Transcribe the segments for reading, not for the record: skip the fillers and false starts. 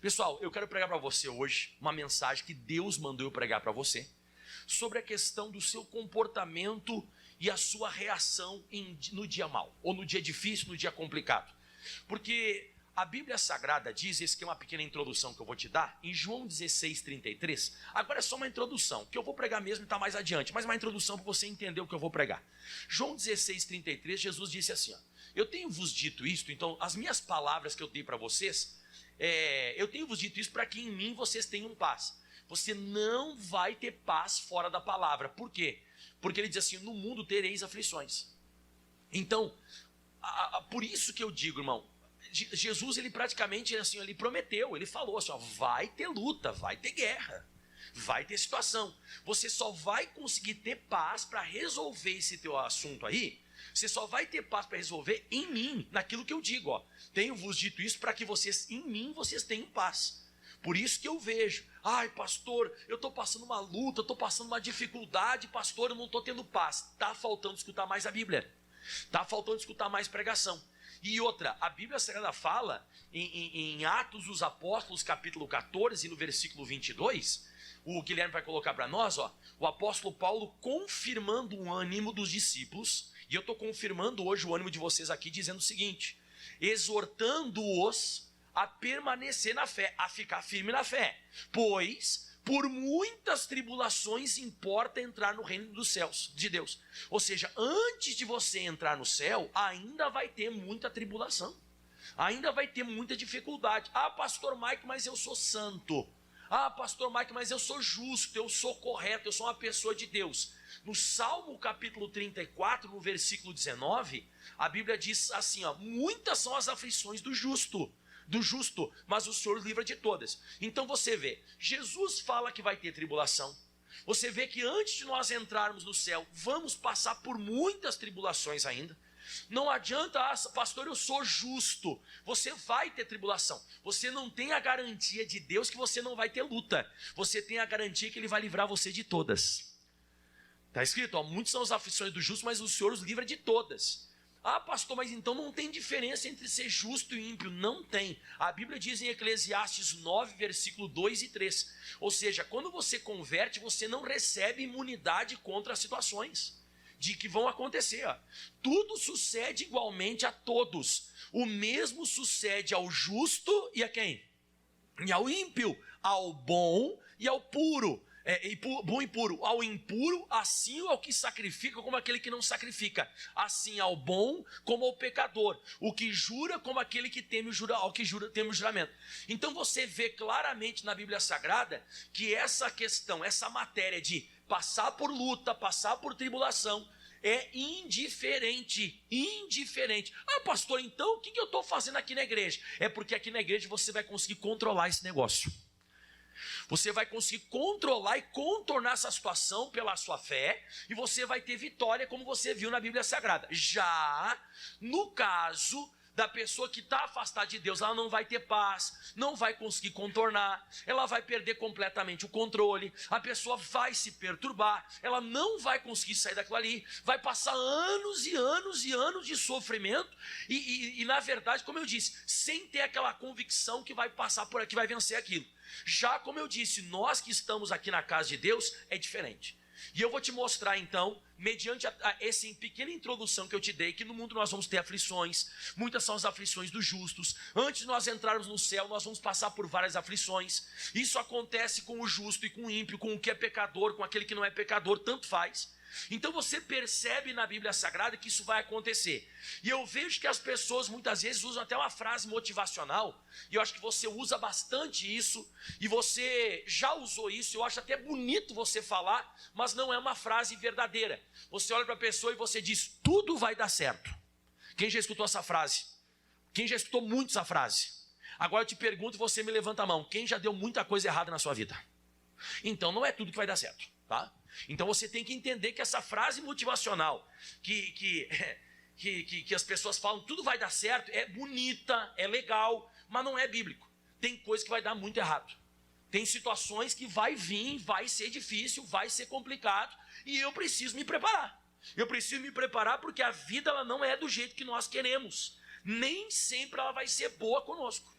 Pessoal, eu quero pregar para você hoje uma mensagem que Deus mandou eu pregar para você sobre a questão do seu comportamento e a sua reação no dia mau, ou no dia difícil, no dia complicado. Porque a Bíblia Sagrada diz, esse que é uma pequena introdução que eu vou te dar, em João 16:33, agora é só uma introdução, que eu vou pregar mesmo e está mais adiante, mas uma introdução para você entender o que eu vou pregar. João 16:33, Jesus disse assim, ó, eu tenho vos dito isto, então as minhas palavras que eu dei para vocês, eu tenho vos dito isso para que em mim vocês tenham paz. Você não vai ter paz fora da palavra. Por quê? Porque ele diz assim, no mundo tereis aflições. Então, por isso que eu digo, irmão, Jesus, ele praticamente assim, ele prometeu, ele falou assim, ó, vai ter luta, vai ter guerra, vai ter situação. Você só vai conseguir ter paz para resolver esse teu assunto aí, você só vai ter paz para resolver em mim, naquilo que eu digo, ó. Tenho vos dito isso para que vocês, em mim, vocês tenham paz. Por isso que eu vejo, ai pastor, eu estou passando uma luta, estou passando uma dificuldade, pastor, eu não estou tendo paz. Está faltando escutar mais a Bíblia, está faltando escutar mais pregação. E outra, a Bíblia Sagrada fala em Atos dos Apóstolos, capítulo 14, no versículo 22, o Guilherme vai colocar para nós, ó, o apóstolo Paulo confirmando o ânimo dos discípulos, e eu estou confirmando hoje o ânimo de vocês aqui, dizendo o seguinte, exortando-os a permanecer na fé, a ficar firme na fé, pois por muitas tribulações importa entrar no reino dos céus, de Deus. Ou seja, antes de você entrar no céu, ainda vai ter muita tribulação, ainda vai ter muita dificuldade. Ah, pastor Mike, mas eu sou santo. Ah, pastor Mike, mas eu sou justo, eu sou correto, eu sou uma pessoa de Deus. No Salmo capítulo 34, no versículo 19, a Bíblia diz assim, ó, muitas são as aflições do justo, mas o Senhor livra de todas. Então você vê, Jesus fala que vai ter tribulação. Você vê que antes de nós entrarmos no céu, vamos passar por muitas tribulações ainda. Não adianta, pastor, eu sou justo. Você vai ter tribulação. Você não tem a garantia de Deus que você não vai ter luta. Você tem a garantia que Ele vai livrar você de todas. Está escrito, ó, muitas são as aflições do justo, mas o Senhor os livra de todas. Ah, pastor, mas então não tem diferença entre ser justo e ímpio. Não tem. A Bíblia diz em Eclesiastes 9, versículo 2 e 3. Ou seja, quando você converte, você não recebe imunidade contra as situações de que vão acontecer. Ó. Tudo sucede igualmente a todos. O mesmo sucede ao justo e a quem? E ao ímpio, ao bom e ao puro. Bom e puro, ao impuro, assim ao que sacrifica como aquele que não sacrifica, assim ao bom como ao pecador, o que jura como aquele que teme teme o juramento. Então você vê claramente na Bíblia Sagrada que essa questão, essa matéria de passar por luta, passar por tribulação, é indiferente. Ah, pastor, então o que eu estou fazendo aqui na igreja? É porque aqui na igreja você vai conseguir controlar esse negócio. Você vai conseguir controlar e contornar essa situação pela sua fé, e você vai ter vitória, como você viu na Bíblia Sagrada. Já no caso da pessoa que está afastada de Deus, ela não vai ter paz, não vai conseguir contornar, ela vai perder completamente o controle, a pessoa vai se perturbar, ela não vai conseguir sair daquilo ali, vai passar anos e anos e anos de sofrimento, e na verdade, como eu disse, sem ter aquela convicção que vai passar por aqui, vai vencer aquilo. Já como eu disse, nós que estamos aqui na casa de Deus, é diferente. E eu vou te mostrar então, mediante essa pequena introdução que eu te dei, que no mundo nós vamos ter aflições, muitas são as aflições dos justos. Antes de nós entrarmos no céu, nós vamos passar por várias aflições. Isso acontece com o justo e com o ímpio, com o que é pecador, com aquele que não é pecador, tanto faz. Então você percebe na Bíblia Sagrada que isso vai acontecer. E eu vejo que as pessoas muitas vezes usam até uma frase motivacional, e eu acho que você usa bastante isso, e você já usou isso, eu acho até bonito você falar, mas não é uma frase verdadeira. Você olha para a pessoa e você diz, tudo vai dar certo. Quem já escutou essa frase? Quem já escutou muito essa frase? Agora eu te pergunto e você me levanta a mão, quem já deu muita coisa errada na sua vida? Então não é tudo que vai dar certo, tá? Então você tem que entender que essa frase motivacional que as pessoas falam, tudo vai dar certo, é bonita, é legal, mas não é bíblico. Tem coisa que vai dar muito errado. Tem situações que vai vir, vai ser difícil, vai ser complicado, e eu preciso me preparar. Eu preciso me preparar porque a vida ela não é do jeito que nós queremos. Nem sempre ela vai ser boa conosco.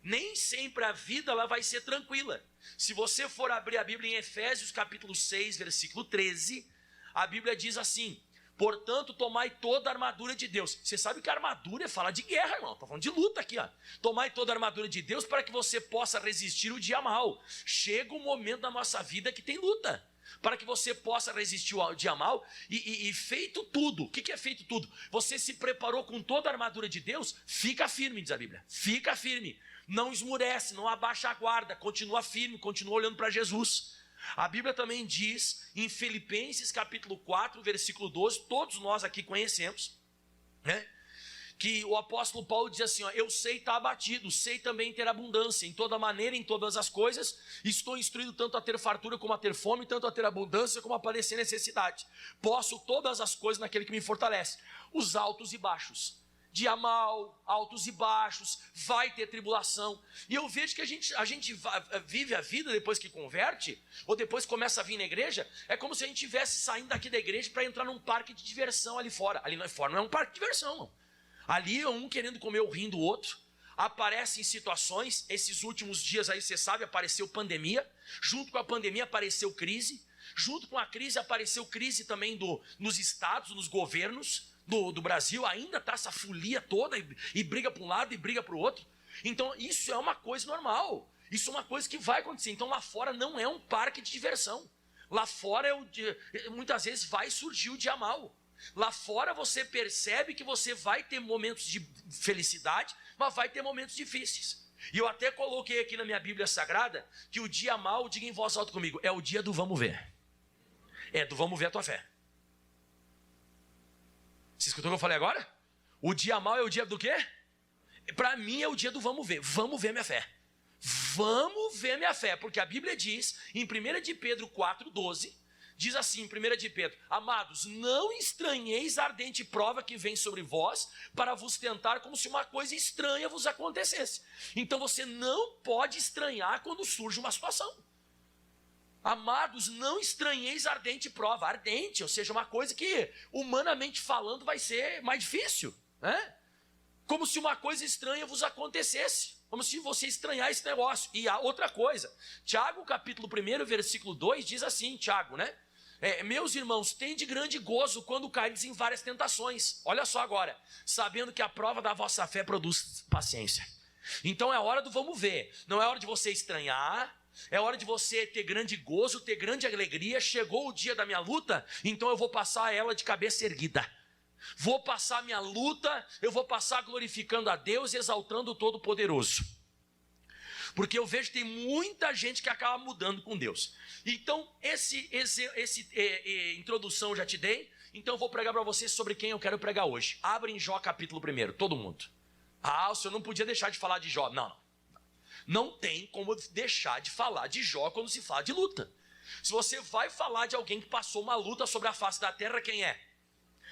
nem sempre a vida ela vai ser tranquila. Se você for abrir a Bíblia em Efésios capítulo 6, versículo 13, a Bíblia diz assim: portanto, tomai toda a armadura de Deus. Você sabe que a armadura é falar de guerra, irmão. Estou falando de luta aqui, ó. Tomai toda a armadura de Deus para que você possa resistir o dia mal. Chega um momento da nossa vida que tem luta. Para que você possa resistir ao dia mal e feito tudo. O que é feito tudo? Você se preparou com toda a armadura de Deus? Fica firme, diz a Bíblia. Fica firme. Não esmurece, não abaixa a guarda. Continua firme, continua olhando para Jesus. A Bíblia também diz em Filipenses capítulo 4, versículo 12, todos nós aqui conhecemos, né? Que o apóstolo Paulo diz assim, ó, eu sei estar abatido, sei também ter abundância, em toda maneira, em todas as coisas, estou instruído tanto a ter fartura como a ter fome, tanto a ter abundância como a padecer necessidade. Posso todas as coisas naquele que me fortalece. Os altos e baixos. Dia mal, altos e baixos, vai ter tribulação. E eu vejo que a gente vive a vida depois que converte, ou depois começa a vir na igreja, é como se a gente estivesse saindo daqui da igreja para entrar num parque de diversão ali fora. Ali fora não é um parque de diversão, não. Ali é um querendo comer o rim do outro. Aparecem situações, esses últimos dias aí, você sabe, apareceu pandemia. Junto com a pandemia apareceu crise. Junto com a crise apareceu crise também nos estados, nos governos do Brasil. Ainda está essa folia toda e briga para um lado e briga para o outro. Então isso é uma coisa normal. Isso é uma coisa que vai acontecer. Então lá fora não é um parque de diversão. Lá fora muitas vezes vai surgir o dia mal. Lá fora você percebe que você vai ter momentos de felicidade, mas vai ter momentos difíceis. E eu até coloquei aqui na minha Bíblia Sagrada que o dia mal, diga em voz alta comigo, é o dia do vamos ver. É do vamos ver a tua fé. Você escutou o que eu falei agora? O dia mal é o dia do quê? Para mim é o dia do vamos ver. Vamos ver minha fé. Vamos ver minha fé. Porque a Bíblia diz, em 1 de Pedro 4,12, diz assim, 1 de Pedro, amados, não estranheis a ardente prova que vem sobre vós para vos tentar como se uma coisa estranha vos acontecesse. Então você não pode estranhar quando surge uma situação. Amados, não estranheis a ardente prova. Ardente, ou seja, uma coisa que humanamente falando vai ser mais difícil, né? Como se uma coisa estranha vos acontecesse. Como se você estranhar esse negócio. E a outra coisa, Tiago capítulo 1, versículo 2 diz assim, Tiago, né? Meus irmãos, tende grande gozo quando caídes em várias tentações. Olha só agora, sabendo que a prova da vossa fé produz paciência. Então é hora do vamos ver. Não é hora de você estranhar. É hora de você ter grande gozo, ter grande alegria. Chegou o dia da minha luta, então eu vou passar ela de cabeça erguida. Vou passar minha luta, eu vou passar glorificando a Deus e exaltando o Todo-Poderoso. Porque eu vejo que tem muita gente que acaba mudando com Deus. Então, introdução eu já te dei. Então eu vou pregar para você sobre quem eu quero pregar hoje. Abre em Jó capítulo 1, todo mundo. Ah, o senhor não podia deixar de falar de Jó. Não tem como deixar de falar de Jó quando se fala de luta. Se você vai falar de alguém que passou uma luta sobre a face da terra, quem é?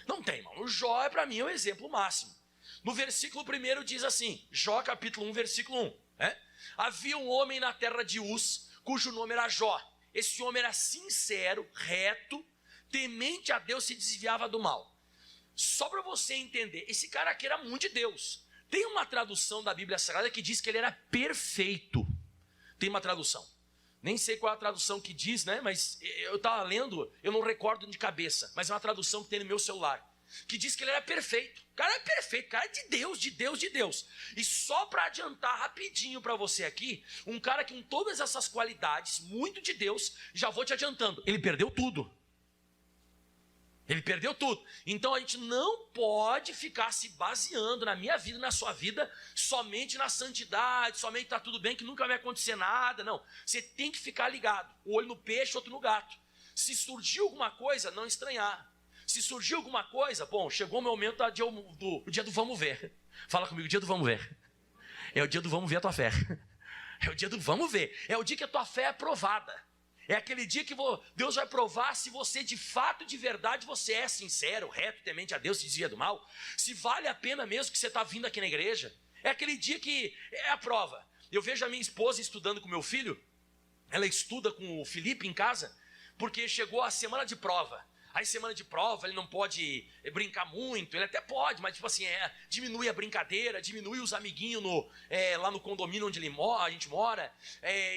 Não tem, irmão. O Jó é para mim o exemplo máximo. No versículo 1 diz assim, Jó capítulo 1, versículo 1. Havia um homem na terra de Uz, cujo nome era Jó. Esse homem era sincero, reto, temente a Deus, se desviava do mal. Só para você entender, esse cara aqui era muito de Deus. Tem uma tradução da Bíblia Sagrada que diz que ele era perfeito. Tem uma tradução. Nem sei qual é a tradução que diz, né? Mas eu estava lendo, eu não recordo de cabeça. Mas é uma tradução que tem no meu celular. Que diz que ele era perfeito. O cara é perfeito, o cara é de Deus, de Deus, de Deus. E só para adiantar rapidinho para você aqui, um cara que com todas essas qualidades, muito de Deus, já vou te adiantando, ele perdeu tudo. Ele perdeu tudo. Então a gente não pode ficar se baseando na minha vida, na sua vida, somente na santidade, somente está tudo bem, que nunca vai acontecer nada. Não, você tem que ficar ligado. O olho no peixe, outro no gato. Se surgiu alguma coisa, não estranhar. Se surgiu alguma coisa, bom, chegou o momento do dia do vamos ver. Fala comigo, o dia do vamos ver. É o dia do vamos ver a tua fé. É o dia do vamos ver. É o dia que a tua fé é aprovada. É aquele dia que Deus vai provar se você de fato, de verdade, você é sincero, reto, temente a Deus, se desvia do mal. Se vale a pena mesmo que você está vindo aqui na igreja. É aquele dia que é a prova. Eu vejo a minha esposa estudando com meu filho. Ela estuda com o Felipe em casa, porque chegou a semana de prova. Aí semana de prova ele não pode brincar muito, ele até pode, mas tipo assim, diminui a brincadeira, diminui os amiguinhos lá no condomínio onde a gente mora,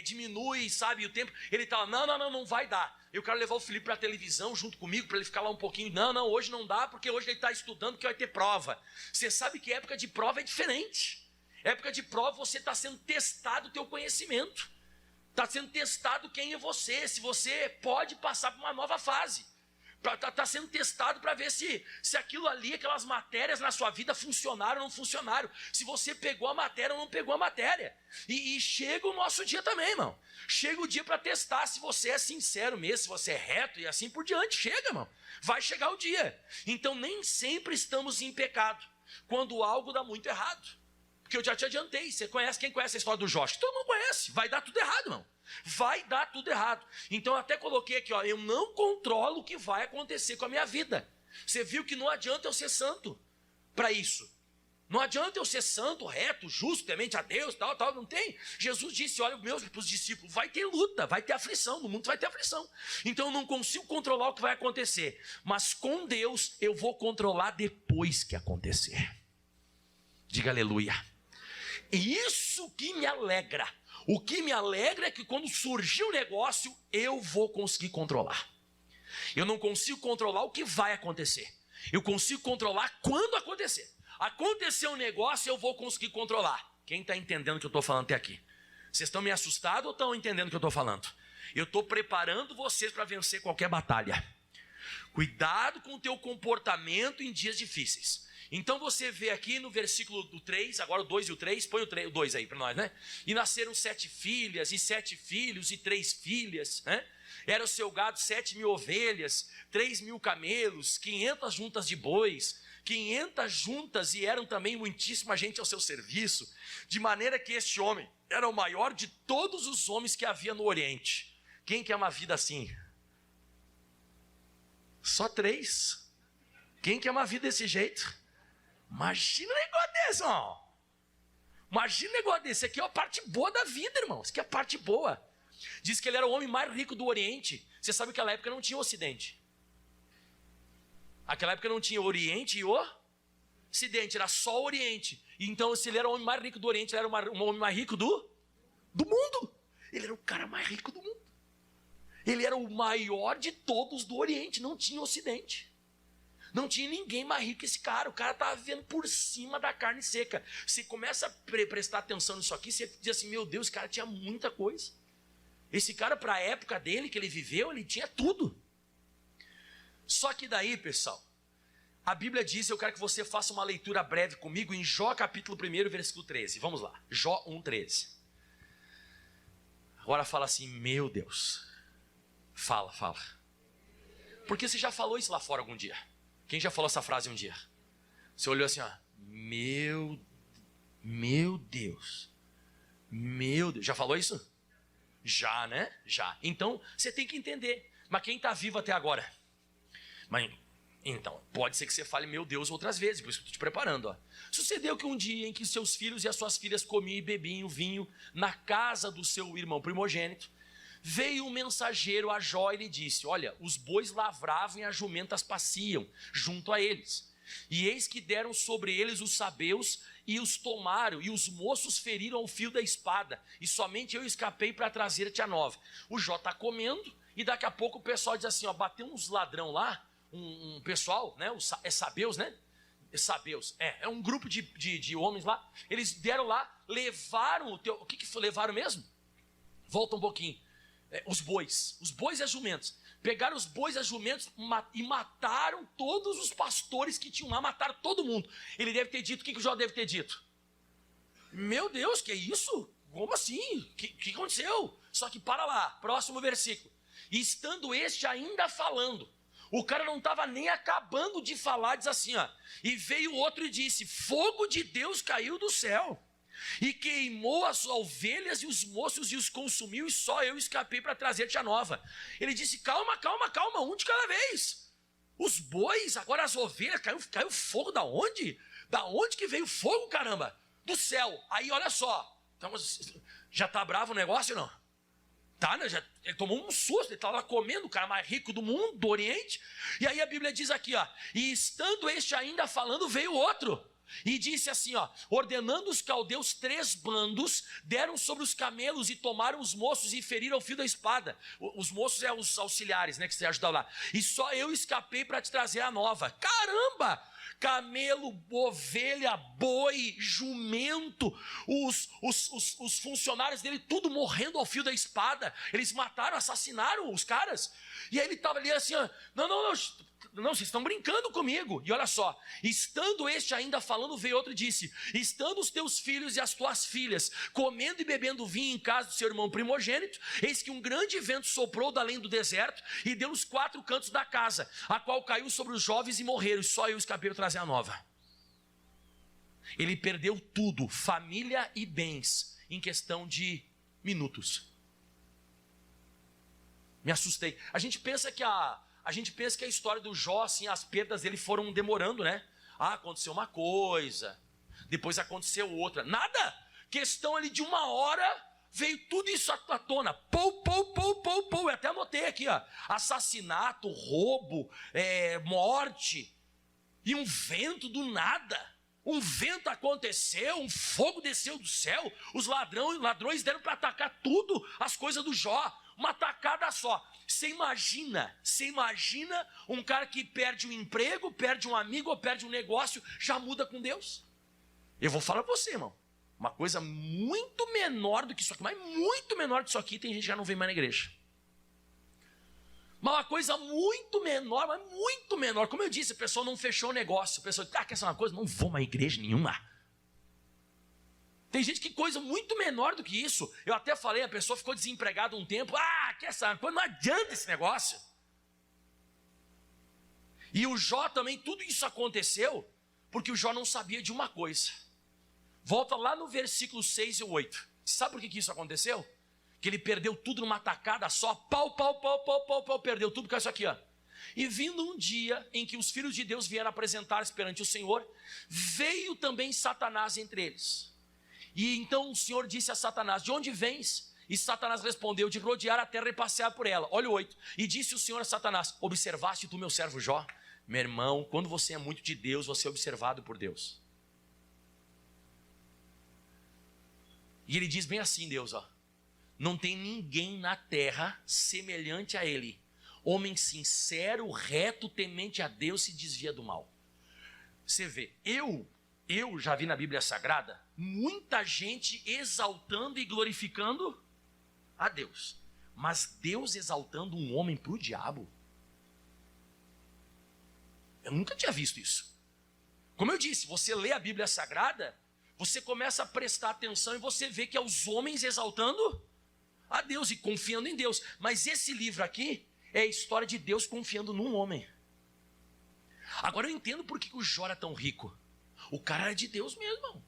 diminui, sabe, o tempo. Ele tá, não vai dar. Eu quero levar o Felipe para a televisão junto comigo, para ele ficar lá um pouquinho. Não, hoje não dá, porque hoje ele está estudando, porque vai ter prova. Você sabe que época de prova é diferente. Época de prova você está sendo testado o teu conhecimento. Está sendo testado quem é você, se você pode passar por uma nova fase. Está sendo testado para ver se aquilo ali, aquelas matérias na sua vida funcionaram ou não funcionaram. Se você pegou a matéria ou não pegou a matéria. E chega o nosso dia também, irmão. Chega o dia para testar se você é sincero mesmo, se você é reto e assim por diante. Chega, irmão. Vai chegar o dia. Então nem sempre estamos em pecado quando algo dá muito errado. Porque eu já te adiantei. Quem conhece a história do Jó? Todo mundo conhece. Vai dar tudo errado, irmão. Vai dar tudo errado. Então eu até coloquei aqui, ó, eu não controlo o que vai acontecer com a minha vida. Você viu que não adianta eu ser santo para isso. Não adianta eu ser santo, reto, justo, temente a Deus, tal, não tem. Jesus disse, olha, para os discípulos, vai ter luta, vai ter aflição, no mundo vai ter aflição. Então eu não consigo controlar o que vai acontecer. Mas com Deus eu vou controlar depois que acontecer. Diga aleluia. E isso que me alegra. O que me alegra é que quando surgir o negócio, eu vou conseguir controlar. Eu não consigo controlar o que vai acontecer. Eu consigo controlar quando acontecer. Aconteceu um negócio, eu vou conseguir controlar. Quem está entendendo o que eu estou falando até aqui? Vocês estão me assustados ou estão entendendo o que eu estou falando? Eu estou preparando vocês para vencer qualquer batalha. Cuidado com o teu comportamento em dias difíceis. Então você vê aqui no versículo do 3, agora o 2 e o 3, põe o 2 aí para nós, né? E nasceram 7 filhas, e 7 filhos, e 3 filhas, né? Era o seu gado 7.000 ovelhas, 3.000 camelos, 500 juntas de bois, 500 juntas, e eram também muitíssima gente ao seu serviço, de maneira que este homem era o maior de todos os homens que havia no Oriente. Quem quer uma vida assim? Só 3. Quem quer uma vida desse jeito? Imagina um negócio desse, irmão. Imagina um negócio desse. Isso aqui é a parte boa da vida, irmão. Isso aqui é a parte boa. Diz que ele era o homem mais rico do Oriente. Você sabe que naquela época não tinha o Ocidente. Naquela época não tinha o Oriente e o Ocidente. Era só o Oriente. Então, se ele era o homem mais rico do Oriente, ele era um homem mais rico do mundo. Ele era o cara mais rico do mundo. Ele era o maior de todos do Oriente. Não tinha Ocidente. Não tinha ninguém mais rico que esse cara. O cara estava vivendo por cima da carne seca. Você começa a prestar atenção nisso aqui, você diz assim, meu Deus, esse cara tinha muita coisa. Esse cara, para a época dele, que ele viveu, ele tinha tudo. Só que daí, pessoal, a Bíblia diz, eu quero que você faça uma leitura breve comigo em Jó capítulo 1, versículo 13. Vamos lá, Jó 1,13. Agora fala assim, meu Deus. Fala. Porque você já falou isso lá fora algum dia. Quem já falou essa frase um dia? Você olhou assim, ó. Meu Deus. Já falou isso? Já, né? Já. Então, você tem que entender. Mas quem está vivo até agora? Então, pode ser que você fale, meu Deus, outras vezes. Por isso que eu estou te preparando. Ó. Sucedeu que um dia em que seus filhos e as suas filhas comiam e bebiam vinho na casa do seu irmão primogênito, veio um mensageiro a Jó e lhe disse, olha, os bois lavravam e as jumentas pasciam junto a eles. E eis que deram sobre eles os sabeus e os tomaram, e os moços feriram o fio da espada, e somente eu escapei para trazer-te a nova. O Jó está comendo, e daqui a pouco o pessoal diz assim, ó, bateu uns ladrão lá, um pessoal, né, sabeus, né? Sabeus, é um grupo de homens lá, eles deram lá, levaram o que foi, levaram mesmo? Volta um pouquinho. Os bois e as jumentas. Pegaram os bois e as jumentas e mataram todos os pastores que tinham lá, mataram todo mundo. Ele deve ter dito, o que o Jó deve ter dito? Meu Deus, que é isso? Como assim? O que aconteceu? Só que para lá, próximo versículo. E estando este ainda falando, o cara não estava nem acabando de falar, diz assim, ó. E veio outro e disse, fogo de Deus caiu do céu. E queimou as ovelhas e os moços e os consumiu, e só eu escapei para trazer-te a nova. Ele disse, calma, um de cada vez. Os bois, agora as ovelhas, caiu fogo da onde? Da onde que veio fogo, caramba? Do céu. Aí olha só, então, já está bravo o negócio ou não? Tá, né? Ele tomou um susto, ele estava lá comendo, o cara mais rico do mundo, do Oriente. E aí a Bíblia diz aqui, ó, e estando este ainda falando, veio outro. E disse assim, ó, ordenando os caldeus 3 bandos, deram sobre os camelos e tomaram os moços e feriram o fio da espada. Os moços é os auxiliares, né, que você ajudam lá. E só eu escapei para te trazer a nova. Caramba! Camelo, ovelha, boi, jumento, os funcionários dele, tudo morrendo ao fio da espada. Eles mataram, assassinaram os caras. E aí ele estava ali assim, ó, não, vocês estão brincando comigo. E olha só, estando este ainda falando, veio outro e disse, estando os teus filhos e as tuas filhas comendo e bebendo vinho em casa do seu irmão primogênito, eis que um grande vento soprou da além do deserto e deu os 4 cantos da casa, a qual caiu sobre os jovens e morreram, e só eu escapei para trazer a nova. Ele perdeu tudo, família e bens, em questão de minutos. Me assustei. A gente pensa que a história do Jó, assim, as perdas dele foram demorando, né? Ah, aconteceu uma coisa, depois aconteceu outra. Nada! Questão ali de 1 hora, veio tudo isso à tona. Pou. Eu até anotei aqui, ó. Assassinato, roubo, morte. E um vento do nada. Um vento aconteceu, um fogo desceu do céu. Os ladrões deram para atacar tudo, as coisas do Jó. Uma tacada só. Você imagina um cara que perde um emprego, perde um amigo ou perde um negócio, já muda com Deus? Eu vou falar para você, irmão. Uma coisa muito menor do que isso aqui, mas muito menor que isso aqui, tem gente que já não vem mais na igreja. Mas uma coisa muito menor, mas muito menor. Como eu disse, a pessoa não fechou o negócio. A pessoa diz, quer saber uma coisa? Não vou mais à igreja nenhuma. Tem gente que coisa muito menor do que isso. Eu até falei, a pessoa ficou desempregada um tempo. Quer saber uma coisa? Não adianta esse negócio. E o Jó também, tudo isso aconteceu porque o Jó não sabia de uma coisa. Volta lá no versículo 6 e 8. Sabe por que isso aconteceu? Que ele perdeu tudo numa tacada só. Pau, perdeu tudo com isso aqui, ó. E vindo um dia em que os filhos de Deus vieram apresentar-se perante o Senhor, veio também Satanás entre eles. E então o Senhor disse a Satanás, de onde vens? E Satanás respondeu, de rodear a terra e passear por ela. Olha o 8. E disse o Senhor a Satanás, observaste tu meu servo Jó? Meu irmão, quando você é muito de Deus, você é observado por Deus. E ele diz bem assim, Deus, ó. Não tem ninguém na terra semelhante a ele. Homem sincero, reto, temente a Deus, se desvia do mal. Você vê, eu já vi na Bíblia Sagrada muita gente exaltando e glorificando a Deus. Mas Deus exaltando um homem para o diabo? Eu nunca tinha visto isso. Como eu disse, você lê a Bíblia Sagrada, você começa a prestar atenção e você vê que é os homens exaltando a Deus e confiando em Deus. Mas esse livro aqui é a história de Deus confiando num homem. Agora eu entendo por que o Jó era tão rico. O cara era de Deus mesmo, irmão.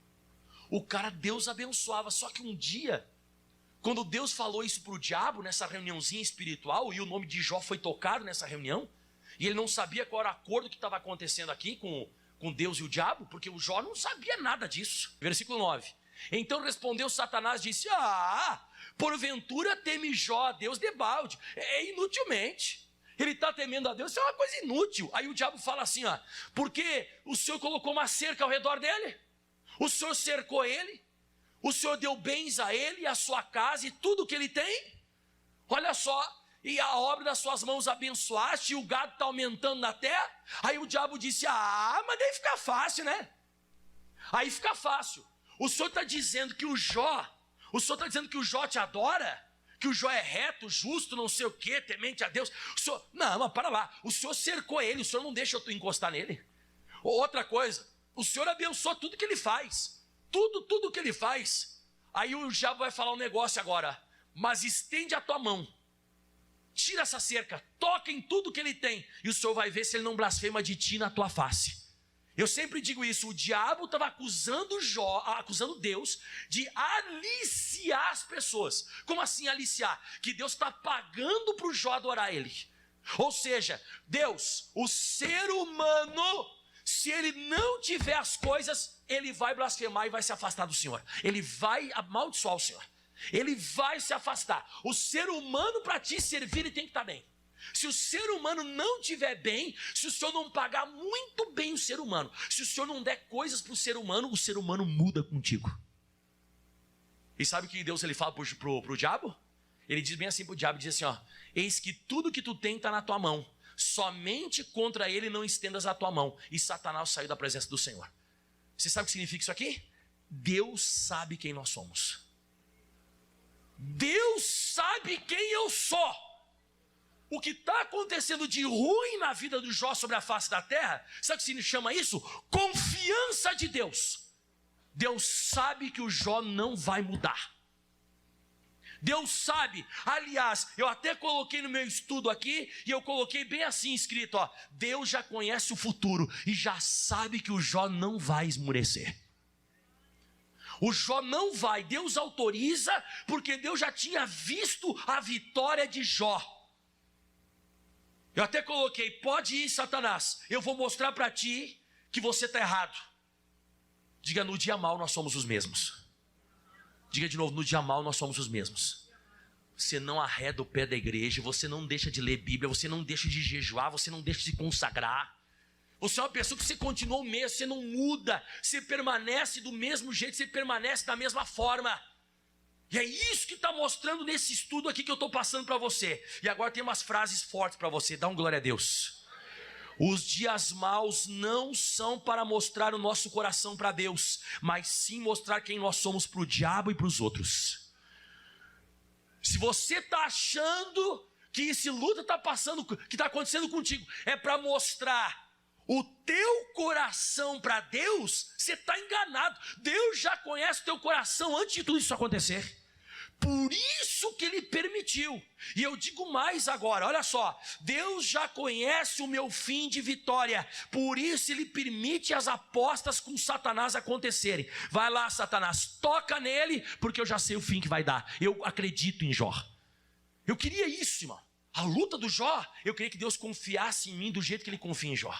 O cara, Deus abençoava. Só que um dia, quando Deus falou isso para o diabo, nessa reuniãozinha espiritual, e o nome de Jó foi tocado nessa reunião, e ele não sabia qual era o acordo que estava acontecendo aqui com Deus e o diabo, porque o Jó não sabia nada disso. Versículo 9. Então respondeu Satanás, disse, porventura teme Jó a Deus debalde. Inutilmente. Ele está temendo a Deus, isso é uma coisa inútil. Aí o diabo fala assim, porque o Senhor colocou uma cerca ao redor dele, o Senhor cercou ele, o Senhor deu bens a ele, a sua casa e tudo que ele tem. Olha só, e a obra das suas mãos abençoaste, e o gado está aumentando na terra. Aí o diabo disse, mas daí fica fácil, né? Aí fica fácil. O Senhor está dizendo que o Jó te adora? Que o Jó é reto, justo, não sei o que, temente a Deus. O Senhor, não, mas para lá. O Senhor cercou ele, o Senhor não deixa eu encostar nele. Outra coisa, o Senhor abençoa tudo que ele faz. Tudo que ele faz. Aí o diabo vai falar um negócio agora. Mas estende a tua mão. Tira essa cerca, toca em tudo que ele tem. E o Senhor vai ver se ele não blasfema de ti na tua face. Eu sempre digo isso, o diabo estava acusando Deus de aliciar as pessoas. Como assim aliciar? Que Deus está pagando para o Jó adorar ele. Ou seja, Deus, o ser humano, se ele não tiver as coisas, ele vai blasfemar e vai se afastar do Senhor. Ele vai amaldiçoar o Senhor. Ele vai se afastar. O ser humano, para te servir, ele tem que estar bem. Se o ser humano não estiver bem, se o Senhor não pagar muito bem o ser humano, se o Senhor não der coisas para o ser humano muda contigo. E sabe o que Deus ele fala pro diabo? Ele diz bem assim pro diabo, diz assim, ó: eis que tudo que tu tem está na tua mão, somente contra ele não estendas a tua mão. E Satanás saiu da presença do Senhor. Você sabe o que significa isso aqui? Deus sabe quem nós somos. Deus sabe quem eu sou. O que está acontecendo de ruim na vida do Jó sobre a face da terra, sabe o que se chama isso? Confiança de Deus. Deus sabe que o Jó não vai mudar. Deus sabe. Aliás, eu até coloquei no meu estudo aqui, e eu coloquei bem assim escrito, ó: Deus já conhece o futuro e já sabe que o Jó não vai esmurecer. O Jó não vai, Deus autoriza, porque Deus já tinha visto a vitória de Jó. Eu até coloquei: pode ir, Satanás, eu vou mostrar para ti que você está errado. Diga: no dia mau nós somos os mesmos. Diga de novo: no dia mau nós somos os mesmos. Você não arreda o pé da igreja, você não deixa de ler Bíblia, você não deixa de jejuar, você não deixa de consagrar. Você é uma pessoa que você continua o mesmo, você não muda, você permanece do mesmo jeito, você permanece da mesma forma. E é isso que está mostrando nesse estudo aqui que eu estou passando para você. E agora tem umas frases fortes para você, dá um glória a Deus. Os dias maus não são para mostrar o nosso coração para Deus, mas sim mostrar quem nós somos para o diabo e para os outros. Se você está achando que esse luta está passando, que está acontecendo contigo, é para mostrar o teu coração para Deus, você está enganado. Deus já conhece o teu coração antes de tudo isso acontecer. Por isso que Ele permitiu. E eu digo mais agora, olha só: Deus já conhece o meu fim de vitória, por isso Ele permite as apostas com Satanás acontecerem. Vai lá, Satanás, toca nele, porque eu já sei o fim que vai dar. Eu acredito em Jó. Eu queria isso, irmão. A luta do Jó, eu queria que Deus confiasse em mim do jeito que Ele confia em Jó.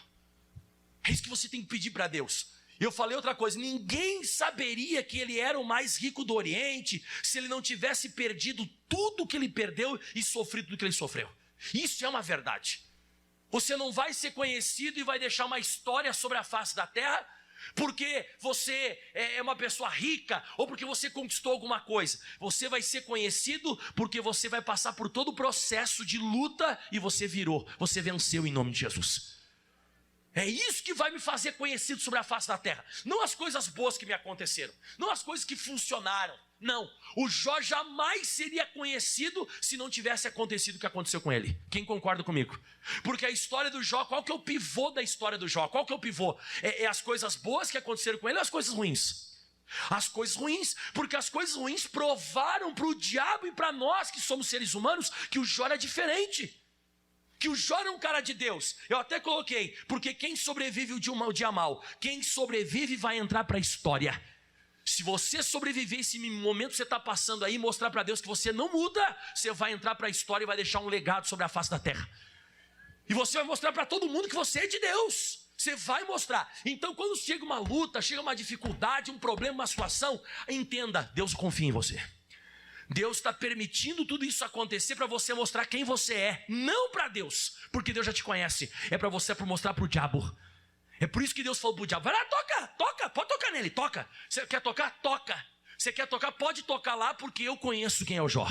É isso que você tem que pedir para Deus. Eu falei outra coisa: ninguém saberia que ele era o mais rico do Oriente se ele não tivesse perdido tudo que ele perdeu e sofrido tudo que ele sofreu. Isso é uma verdade. Você não vai ser conhecido e vai deixar uma história sobre a face da terra porque você é uma pessoa rica ou porque você conquistou alguma coisa. Você vai ser conhecido porque você vai passar por todo o processo de luta e você virou, você venceu em nome de Jesus. É isso que vai me fazer conhecido sobre a face da terra. Não as coisas boas que me aconteceram, não as coisas que funcionaram. Não, o Jó jamais seria conhecido se não tivesse acontecido o que aconteceu com ele. Quem concorda comigo? Porque a história do Jó, qual que é o pivô da história do Jó? Qual que é o pivô? É as coisas boas que aconteceram com ele ou as coisas ruins? As coisas ruins, porque as coisas ruins provaram para o diabo e para nós que somos seres humanos que o Jó era diferente. Que o Jó era um cara de Deus. Eu até coloquei: porque quem sobrevive o dia mal, quem sobrevive vai entrar para a história. Se você sobreviver esse momento que você está passando aí, mostrar para Deus que você não muda, você vai entrar para a história e vai deixar um legado sobre a face da terra. E você vai mostrar para todo mundo que você é de Deus. Você vai mostrar. Então quando chega uma luta, chega uma dificuldade, um problema, uma situação, entenda: Deus confia em você. Deus está permitindo tudo isso acontecer para você mostrar quem você é. Não para Deus, porque Deus já te conhece. É para você mostrar para o diabo. É por isso que Deus falou para o diabo: vai lá, toca, pode tocar nele, toca. Você quer tocar? Toca. Você quer tocar? Pode tocar lá, porque eu conheço quem é o Jó.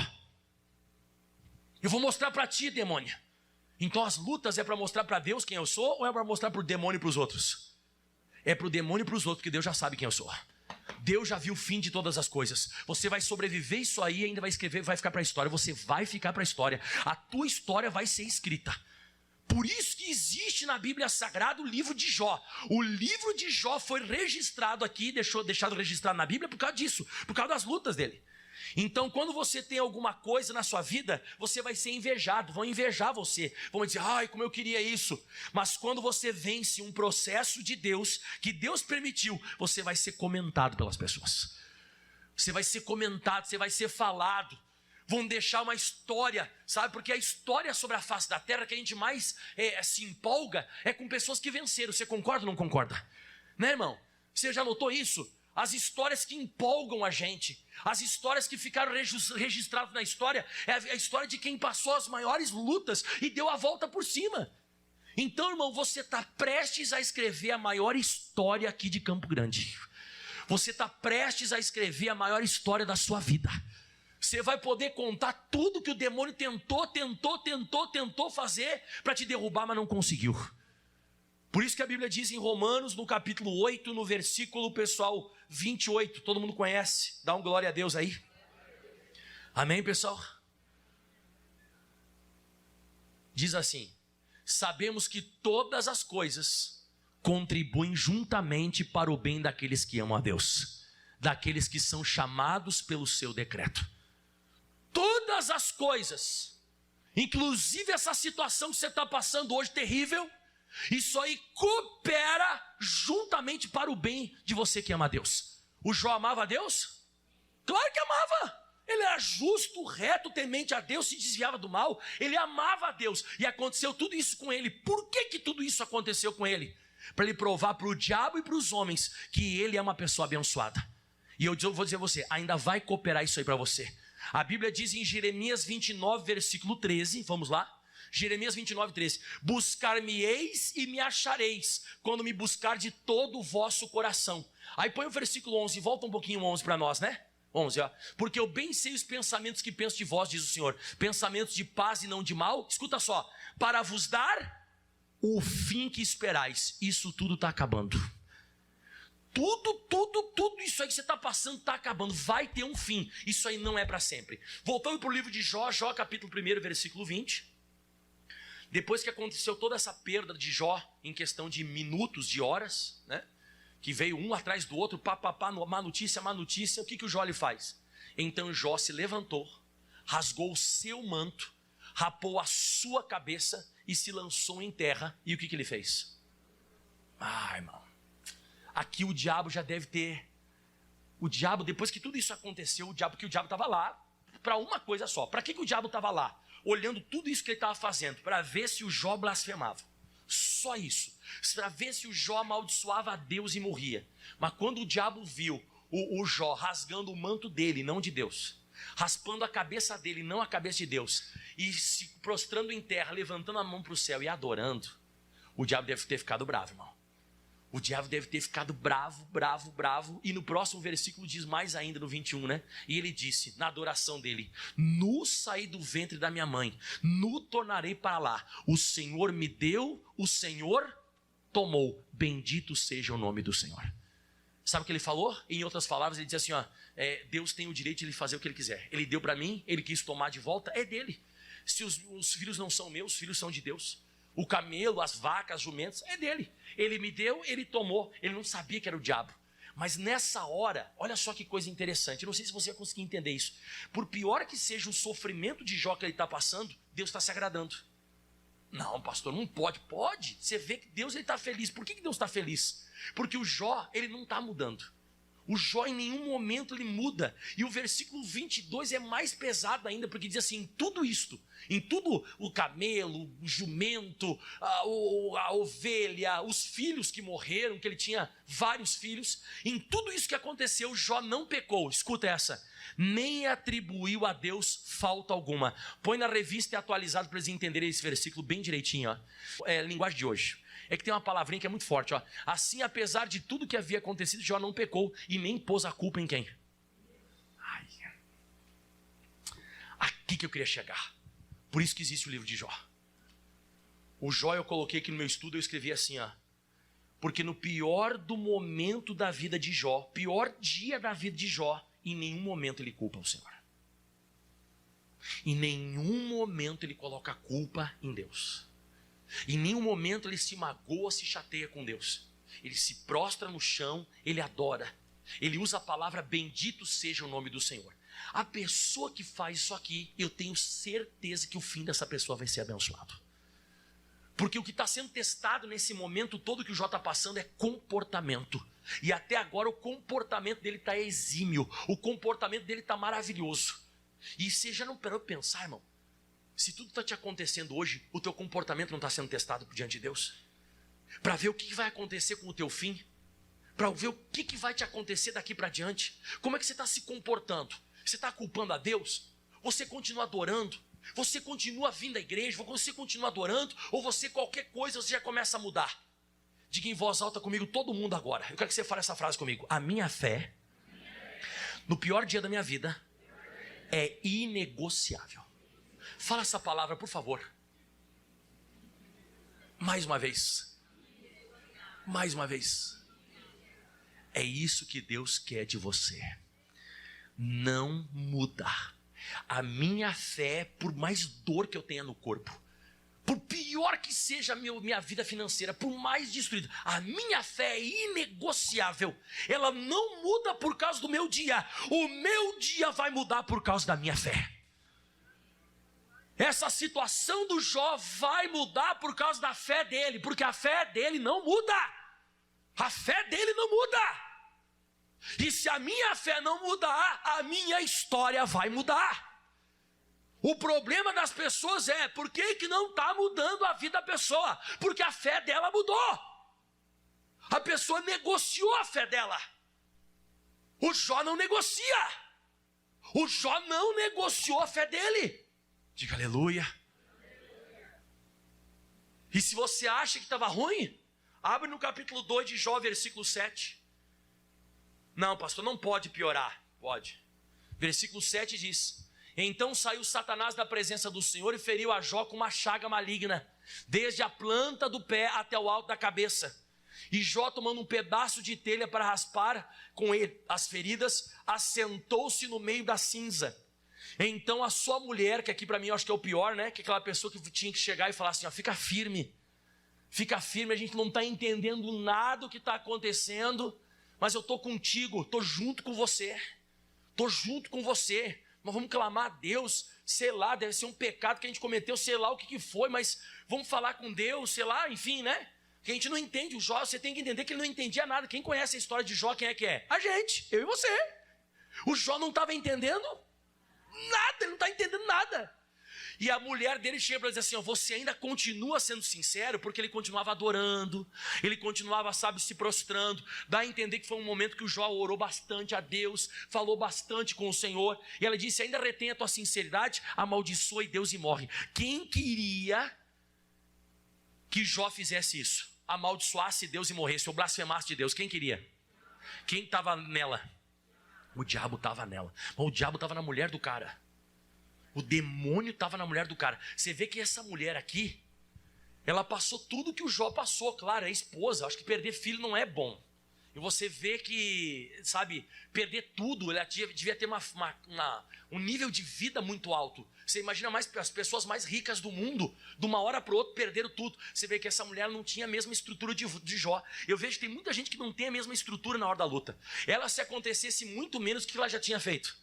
Eu vou mostrar para ti, demônio. Então as lutas é para mostrar para Deus quem eu sou ou é para mostrar para o demônio e para os outros? É para o demônio e para os outros, porque Deus já sabe quem eu sou. Deus já viu o fim de todas as coisas. Você vai sobreviver isso aí, ainda vai escrever, vai ficar para a história. Você vai ficar para a história. A tua história vai ser escrita. Por isso que existe na Bíblia Sagrada o livro de Jó. O livro de Jó foi registrado aqui, deixado registrado na Bíblia por causa disso, por causa das lutas dele. Então quando você tem alguma coisa na sua vida, você vai ser invejado, vão invejar você, vão dizer: ai, como eu queria isso. Mas quando você vence um processo de Deus, que Deus permitiu, você vai ser comentado pelas pessoas. Você vai ser comentado, você vai ser falado. Vão deixar uma história, sabe? Porque a história sobre a face da terra que a gente mais se empolga é com pessoas que venceram. Você concorda ou não concorda? Né, irmão? Você já notou isso? as histórias que empolgam a gente, as histórias que ficaram registradas na história, é a história de quem passou as maiores lutas e deu a volta por cima. Então, irmão, você está prestes a escrever a maior história aqui de Campo Grande. Você está prestes a escrever a maior história da sua vida. Você vai poder contar tudo que o demônio tentou fazer para te derrubar, mas não conseguiu. Por isso que a Bíblia diz em Romanos, no capítulo 8, no versículo, pessoal, 28. Todo mundo conhece? Dá um glória a Deus aí. Amém, pessoal? Diz assim: sabemos que todas as coisas contribuem juntamente para o bem daqueles que amam a Deus, daqueles que são chamados pelo seu decreto. Todas as coisas, inclusive essa situação que você está passando hoje terrível, isso aí coopera juntamente para o bem de você que ama a Deus. O Jó amava a Deus? Claro que amava. Ele era justo, reto, temente a Deus, se desviava do mal. Ele amava a Deus e aconteceu tudo isso com ele. Por que tudo isso aconteceu com ele? Para ele provar para o diabo e para os homens que ele é uma pessoa abençoada. E eu vou dizer a você, ainda vai cooperar isso aí para você. A Bíblia diz em Jeremias 29, versículo 13, vamos lá. Jeremias 29, 13: buscar-me-eis e me achareis, quando me buscar de todo o vosso coração. Aí põe o versículo 11, volta um pouquinho o 11 para nós, né? 11, ó. Porque eu bem sei os pensamentos que penso de vós, diz o Senhor, pensamentos de paz e não de mal. Escuta só, para vos dar o fim que esperais. Isso tudo está acabando. Tudo isso aí que você está passando está acabando, vai ter um fim. Isso aí não é para sempre. Voltando para o livro de Jó, Jó capítulo 1, versículo 20. Depois que aconteceu toda essa perda de Jó, em questão de minutos, de horas, né? Que veio um atrás do outro, má notícia, o que o Jó lhe faz? Então Jó se levantou, rasgou o seu manto, rapou a sua cabeça e se lançou em terra. E o que ele fez? Irmão, aqui o diabo já deve ter... O diabo, depois que tudo isso aconteceu, porque o diabo estava lá para uma coisa só. Para que o diabo estava lá? Olhando tudo isso que ele estava fazendo, para ver se o Jó blasfemava. Só isso. Para ver se o Jó amaldiçoava a Deus e morria. Mas quando o diabo viu o Jó rasgando o manto dele, não de Deus, raspando a cabeça dele, não a cabeça de Deus, e se prostrando em terra, levantando a mão para o céu e adorando, o diabo deve ter ficado bravo, irmão. O diabo deve ter ficado bravo. E no próximo versículo diz mais ainda, no 21, né? E ele disse, na adoração dele: nu saí do ventre da minha mãe, nu tornarei para lá. O Senhor me deu, o Senhor tomou. Bendito seja o nome do Senhor. Sabe o que ele falou? Em outras palavras, ele disse assim, Deus tem o direito de ele fazer o que ele quiser. Ele deu para mim, ele quis tomar de volta, é dele. Se os filhos não são meus, os filhos são de Deus. O camelo, as vacas, as jumentas, é dele. Ele me deu, ele tomou. Ele não sabia que era o diabo. Mas nessa hora, olha só que coisa interessante. Eu não sei se você vai conseguir entender isso. Por pior que seja o sofrimento de Jó que ele está passando, Deus está se agradando. Não, pastor, não pode. Pode. Você vê que Deus está feliz. Por que Deus está feliz? Porque o Jó, ele não está mudando. O Jó em nenhum momento ele muda. E o versículo 22 é mais pesado ainda, porque diz assim, em tudo o camelo, o jumento, a ovelha, os filhos que morreram, que ele tinha vários filhos, em tudo isso que aconteceu, Jó não pecou. Escuta essa: nem atribuiu a Deus falta alguma. Põe na revista e atualizado para eles entenderem esse versículo bem direitinho, ó. É a linguagem de hoje. É que tem uma palavrinha que é muito forte, ó. Assim, apesar de tudo que havia acontecido, Jó não pecou e nem pôs a culpa em quem? Aqui que eu queria chegar. Por isso que existe o livro de Jó. O Jó eu coloquei aqui no meu estudo, eu escrevi assim, ó. Porque no pior do momento da vida de Jó, pior dia da vida de Jó, em nenhum momento ele culpa o Senhor. Em nenhum momento ele coloca a culpa em Deus. Em nenhum momento ele se magoa, se chateia com Deus. Ele se prostra no chão, ele adora. Ele usa a palavra bendito seja o nome do Senhor. A pessoa que faz isso aqui, eu tenho certeza que o fim dessa pessoa vai ser abençoado. Porque o que está sendo testado nesse momento todo que o Jó está passando é comportamento. E até agora o comportamento dele está exímio. O comportamento dele está maravilhoso. E você já não parou para pensar, irmão? Se tudo está te acontecendo hoje, o teu comportamento não está sendo testado diante de Deus? Para ver o que vai acontecer com o teu fim? para ver o que vai te acontecer daqui para diante. Como é que você está se comportando? Você está culpando a Deus? Você continua adorando? Você continua vindo à igreja? Você continua adorando? Ou você, qualquer coisa, você já começa a mudar? Diga em voz alta comigo, todo mundo agora. Eu quero que você fale essa frase comigo. A minha fé, no pior dia da minha vida, é inegociável. Fala essa palavra, por favor. Mais uma vez. Mais uma vez. É isso que Deus quer de você. Não mudar. A minha fé, por mais dor que eu tenha no corpo, por pior que seja a minha vida financeira, por mais destruída, a minha fé é inegociável. Ela não muda por causa do meu dia. O meu dia vai mudar por causa da minha fé. Essa situação do Jó vai mudar por causa da fé dele, porque a fé dele não muda. A fé dele não muda. E se a minha fé não mudar, a minha história vai mudar. O problema das pessoas é, por que não está mudando a vida da pessoa? Porque a fé dela mudou. A pessoa negociou a fé dela. O Jó não negocia. O Jó não negociou a fé dele. Diga aleluia. E se você acha que estava ruim, abre no capítulo 2 de Jó, versículo 7. Não, pastor, não pode piorar. Pode. Versículo 7 diz: então saiu Satanás da presença do Senhor e feriu a Jó com uma chaga maligna, desde a planta do pé até o alto da cabeça. E Jó, tomando um pedaço de telha para raspar com ele as feridas, assentou-se no meio da cinza. Então a sua mulher, que aqui para mim eu acho que é o pior, né? Que é aquela pessoa que tinha que chegar e falar assim, ó, fica firme, a gente não está entendendo nada do que está acontecendo, mas eu estou contigo, estou junto com você, nós vamos clamar a Deus, sei lá, deve ser um pecado que a gente cometeu, sei lá o que foi, mas vamos falar com Deus, sei lá, enfim, né? Que a gente não entende o Jó, você tem que entender que ele não entendia nada. Quem conhece a história de Jó, quem é que é? A gente, eu e você. O Jó não estava entendendo nada, ele não está entendendo nada. E a mulher dele chega para dizer assim, ó, você ainda continua sendo sincero? Porque ele continuava adorando, ele continuava, sabe, se prostrando. Dá a entender que foi um momento que o Jó orou bastante a Deus, falou bastante com o Senhor. E ela disse, ainda retém a tua sinceridade, amaldiçoe Deus e morre. Quem queria que Jó fizesse isso? Amaldiçoasse Deus e morresse, ou blasfemasse de Deus? Quem queria? Quem estava nela? O diabo estava nela. Mas o diabo estava na mulher do cara. O demônio estava na mulher do cara. Você vê que essa mulher aqui, ela passou tudo que o Jó passou. Claro, é esposa, acho que perder filho não é bom. E você vê que, sabe, perder tudo, ela devia ter um nível de vida muito alto. Você imagina mais as pessoas mais ricas do mundo, de uma hora para outra, perderam tudo. Você vê que essa mulher não tinha a mesma estrutura de Jó. Eu vejo que tem muita gente que não tem a mesma estrutura na hora da luta. Ela, se acontecesse muito menos, o que ela já tinha feito?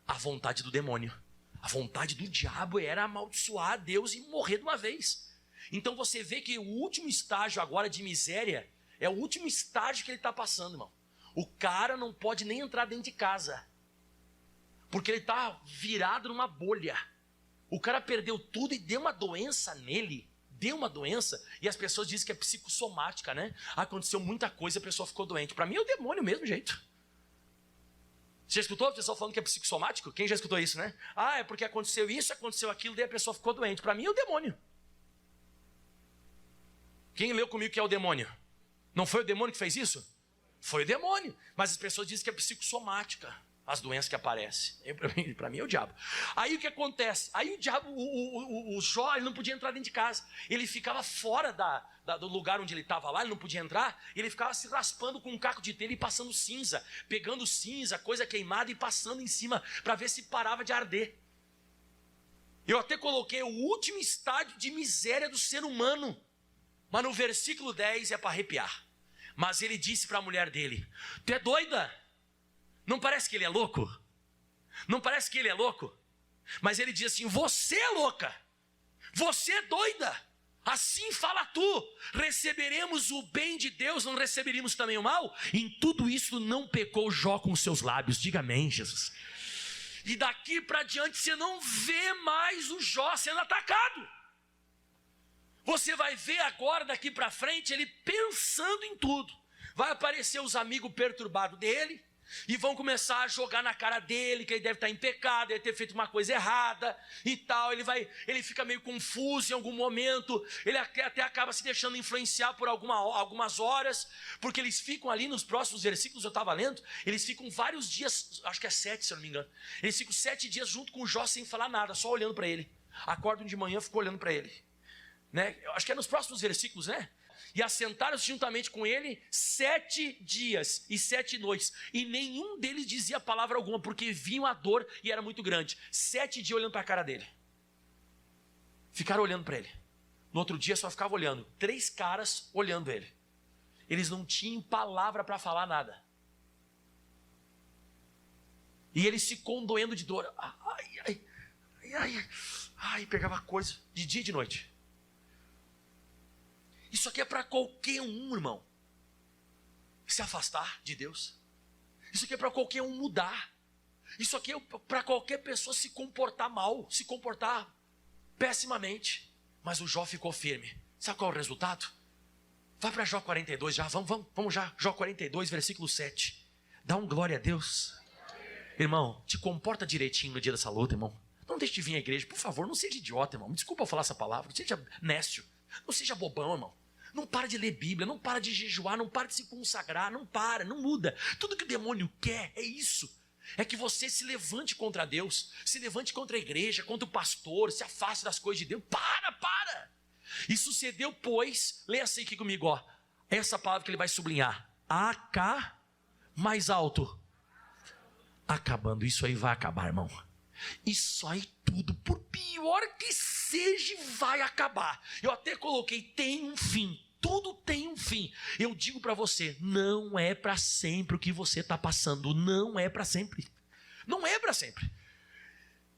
A vontade do demônio. A vontade do diabo era amaldiçoar a Deus e morrer de uma vez. Então você vê que o último estágio agora de miséria é o último estágio que ele está passando, irmão. O cara não pode nem entrar dentro de casa, porque ele está virado numa bolha. O cara perdeu tudo e deu uma doença nele. Deu uma doença e as pessoas dizem que é psicossomática, né? Aconteceu muita coisa e a pessoa ficou doente. Para mim é o demônio mesmo jeito. Você já escutou o pessoal falando que é psicossomático? Quem já escutou isso, né? Ah, é porque aconteceu isso, aconteceu aquilo, daí a pessoa ficou doente. Para mim é o demônio. Quem leu comigo que é o demônio? Não foi o demônio que fez isso? Foi o demônio. Mas as pessoas dizem que é psicossomática, as doenças que aparecem. Para mim é o diabo. Aí o que acontece? Aí o diabo, o Jó, ele não podia entrar dentro de casa. Ele ficava fora do lugar onde ele estava lá, ele não podia entrar. Ele ficava se raspando com um caco de telha e passando cinza. Pegando cinza, coisa queimada e passando em cima para ver se parava de arder. Eu até coloquei o último estágio de miséria do ser humano. Mas no versículo 10 é para arrepiar. Mas ele disse para a mulher dele, tu é doida? Não parece que ele é louco? Não parece que ele é louco? Mas ele diz assim, você é louca, você é doida, assim fala tu, receberemos o bem de Deus, não receberíamos também o mal? Em tudo isso não pecou Jó com seus lábios, diga amém, Jesus. E daqui para diante você não vê mais o Jó sendo atacado. Você vai ver agora daqui para frente ele pensando em tudo. vai aparecer os amigos perturbados dele, e vão começar a jogar na cara dele, que ele deve estar em pecado, deve ter feito uma coisa errada e tal. Ele fica meio confuso em algum momento, ele até acaba se deixando influenciar por algumas horas, porque eles ficam ali nos próximos versículos, eu estava lendo, eles ficam vários dias, acho que é 7 se eu não me engano, eles ficam 7 dias junto com Jó sem falar nada, só olhando para ele. Acordam de manhã, ficam olhando para ele, né? Eu acho que é nos próximos versículos, né? E assentaram-se juntamente com ele 7 dias e 7 noites, e nenhum deles dizia palavra alguma, porque viam a dor e era muito grande. 7 dias olhando para a cara dele, ficaram olhando para ele. No outro dia só ficava olhando, 3 caras olhando ele. Eles não tinham palavra para falar nada, e ele se condoendo de dor, pegava coisa de dia e de noite. Isso aqui é para qualquer um, irmão, se afastar de Deus. Isso aqui é para qualquer um mudar. Isso aqui é para qualquer pessoa se comportar mal, se comportar pessimamente. Mas o Jó ficou firme. Sabe qual é o resultado? Vai para Jó 42 já, vamos já. Jó 42, versículo 7. Dá um glória a Deus. Irmão, te comporta direitinho no dia dessa luta, irmão. Não deixe de vir à igreja, por favor, não seja idiota, irmão. Me desculpa eu falar essa palavra, não seja nécio. Não seja bobão, irmão. Não para de ler Bíblia, não para de jejuar, não para de se consagrar, não muda. Tudo que o demônio quer é isso. É que você se levante contra Deus, se levante contra a igreja, contra o pastor, se afaste das coisas de Deus. Para! E sucedeu, pois, leia assim aqui comigo, ó. Essa palavra que ele vai sublinhar. Mais alto. Acabando, isso aí vai acabar, irmão. Isso aí tudo, por pior que seja, vai acabar. Eu até coloquei, tem um fim. Tudo tem um fim. Eu digo para você, não é para sempre o que você está passando. Não é para sempre. Não é para sempre.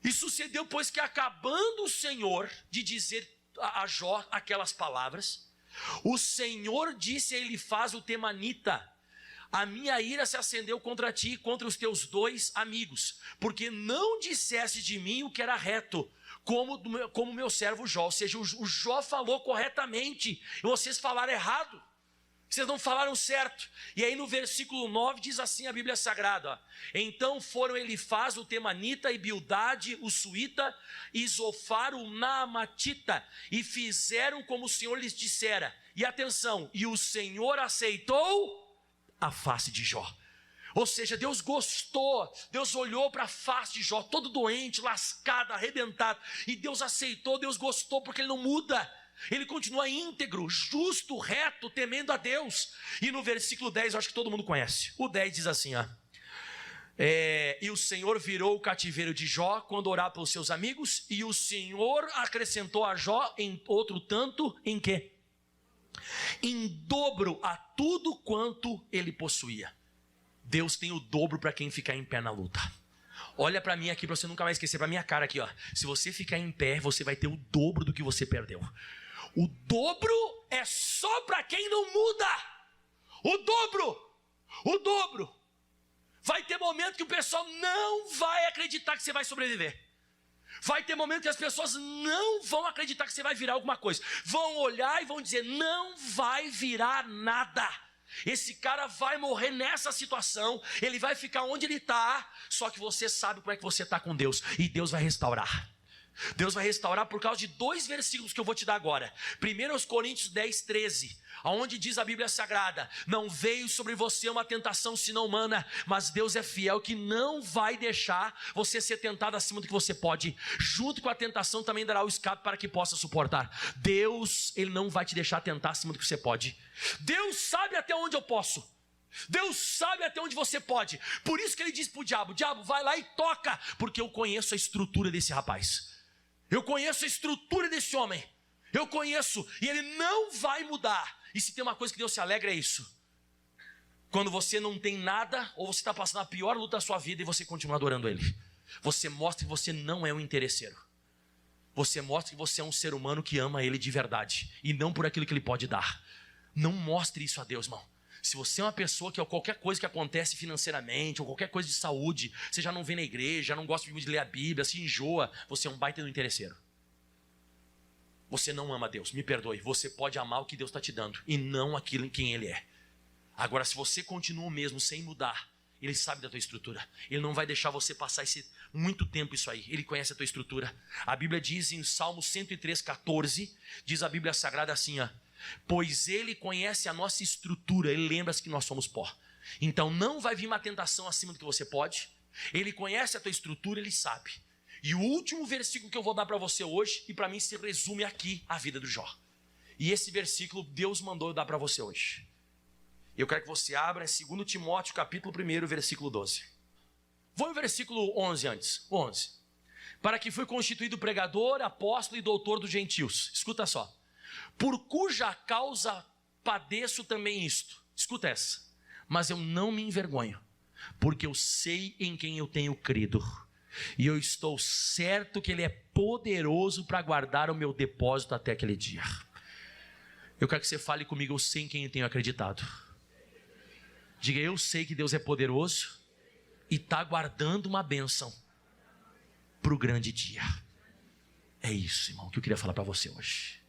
E sucedeu, pois, que acabando o Senhor de dizer a Jó aquelas palavras, o Senhor disse a Elifaz o Temanita: a minha ira se acendeu contra ti e contra os teus 2 amigos, porque não disseste de mim o que era reto, como meu servo Jó. Ou seja, o Jó falou corretamente, e vocês falaram errado, vocês não falaram certo. E aí no versículo 9 diz assim a Bíblia Sagrada, ó: então foram Elifaz o Temanita, e Bildade o Suíta, e Zofar o Naamatita, e fizeram como o Senhor lhes dissera. E atenção, e o Senhor aceitou a face de Jó. Ou seja, Deus gostou, Deus olhou para a face de Jó, todo doente, lascado, arrebentado, e Deus aceitou, Deus gostou, porque ele não muda, ele continua íntegro, justo, reto, temendo a Deus. E no versículo 10, eu acho que todo mundo conhece, o 10 diz assim, ó: e o Senhor virou o cativeiro de Jó quando orava pelos seus amigos, e o Senhor acrescentou a Jó em outro tanto, em quê? Em dobro a tudo quanto ele possuía. Deus tem o dobro para quem ficar em pé na luta. Olha para mim aqui, para você nunca mais esquecer, para minha cara aqui, ó. Se você ficar em pé, você vai ter o dobro do que você perdeu. O dobro é só para quem não muda. O dobro. Vai ter momento que o pessoal não vai acreditar que você vai sobreviver. Vai ter momento que as pessoas não vão acreditar que você vai virar alguma coisa. Vão olhar e vão dizer, não vai virar nada. Esse cara vai morrer nessa situação, ele vai ficar onde ele está, só que você sabe como é que você está com Deus, e Deus vai restaurar. Deus vai restaurar por causa de 2 versículos que eu vou te dar agora. 1 Coríntios 10, 13, onde diz a Bíblia Sagrada: não veio sobre você uma tentação senão humana, mas Deus é fiel, que não vai deixar você ser tentado acima do que você pode. Junto com a tentação também dará o escape para que possa suportar. Deus, Ele não vai te deixar tentar acima do que você pode. Deus sabe até onde eu posso. Deus sabe até onde você pode. Por isso que Ele diz para o diabo: diabo, vai lá e toca, porque eu conheço a estrutura desse rapaz. Eu conheço a estrutura desse homem. Eu conheço, e ele não vai mudar. E se tem uma coisa que Deus se alegra, é isso. Quando você não tem nada, ou você está passando a pior luta da sua vida, e você continua adorando Ele. Você mostra que você não é um interesseiro. Você mostra que você é um ser humano que ama Ele de verdade, e não por aquilo que Ele pode dar. Não mostre isso a Deus, irmão. Se você é uma pessoa que qualquer coisa que acontece financeiramente, ou qualquer coisa de saúde, você já não vem na igreja, já não gosta de ler a Bíblia, se enjoa, você é um baita do interesseiro. Você não ama Deus, me perdoe. Você pode amar o que Deus está te dando, e não aquilo em quem Ele é. Agora, se você continua o mesmo, sem mudar, Ele sabe da tua estrutura. Ele não vai deixar você passar muito tempo isso aí. Ele conhece a tua estrutura. A Bíblia diz em Salmo 103:14, diz a Bíblia Sagrada assim, ó: pois Ele conhece a nossa estrutura, Ele lembra-se que nós somos pó. Então não vai vir uma tentação acima do que você pode. Ele conhece a tua estrutura, Ele sabe. E o último versículo que eu vou dar para você hoje, e para mim se resume aqui a vida do Jó. E esse versículo Deus mandou eu dar para você hoje. Eu quero que você abra em 2 Timóteo, capítulo 1, versículo 12. Vou no versículo 11 antes. 11. Para que fui constituído pregador, apóstolo e doutor dos gentios. Escuta só. Por cuja causa padeço também isto. Escuta essa. Mas eu não me envergonho, porque eu sei em quem eu tenho crido. E eu estou certo que Ele é poderoso para guardar o meu depósito até aquele dia. Eu quero que você fale comigo, eu sei em quem eu tenho acreditado. Diga, eu sei que Deus é poderoso e está guardando uma bênção para o grande dia. É isso, irmão, que eu queria falar para você hoje.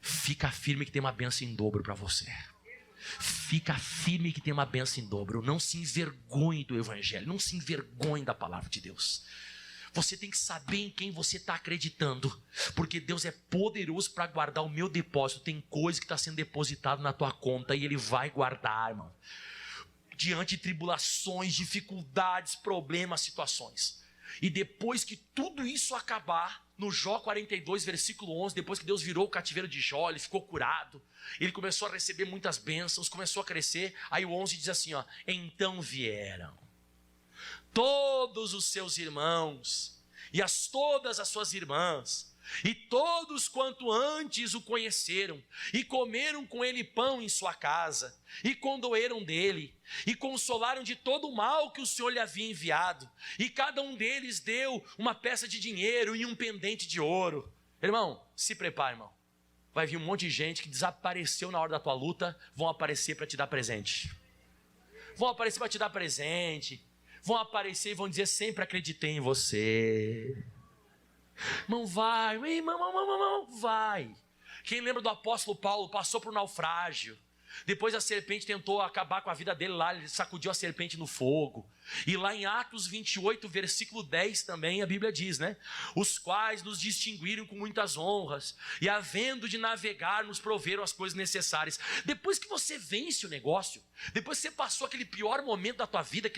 Fica firme que tem uma bênção em dobro para você. Fica firme que tem uma bênção em dobro. Não se envergonhe do Evangelho. Não se envergonhe da palavra de Deus. Você tem que saber em quem você está acreditando, porque Deus é poderoso para guardar o meu depósito. Tem coisa que está sendo depositada na tua conta e Ele vai guardar, irmão. Diante de tribulações, dificuldades, problemas, situações. E depois que tudo isso acabar, no Jó 42, versículo 11, depois que Deus virou o cativeiro de Jó, ele ficou curado, ele começou a receber muitas bênçãos, começou a crescer. Aí o 11 diz assim, ó: então vieram todos os seus irmãos e todas as suas irmãs, e todos quanto antes o conheceram, e comeram com ele pão em sua casa, e condoeram dele, e consolaram de todo o mal que o Senhor lhe havia enviado, e cada um deles deu uma peça de dinheiro e um pendente de ouro. Irmão, se prepara, irmão. Vai vir um monte de gente que desapareceu na hora da tua luta, vão aparecer para te dar presente. Vão aparecer para te dar presente. Vão aparecer e vão dizer, sempre acreditei em você. Irmão, vai, irmão, vai. Quem lembra do apóstolo Paulo, passou por um naufrágio. Depois a serpente tentou acabar com a vida dele lá, ele sacudiu a serpente no fogo. E lá em Atos 28, versículo 10 também a Bíblia diz, né? Os quais nos distinguiram com muitas honras, e havendo de navegar, nos proveram as coisas necessárias. Depois que você vence o negócio, depois que você passou aquele pior momento da tua vida,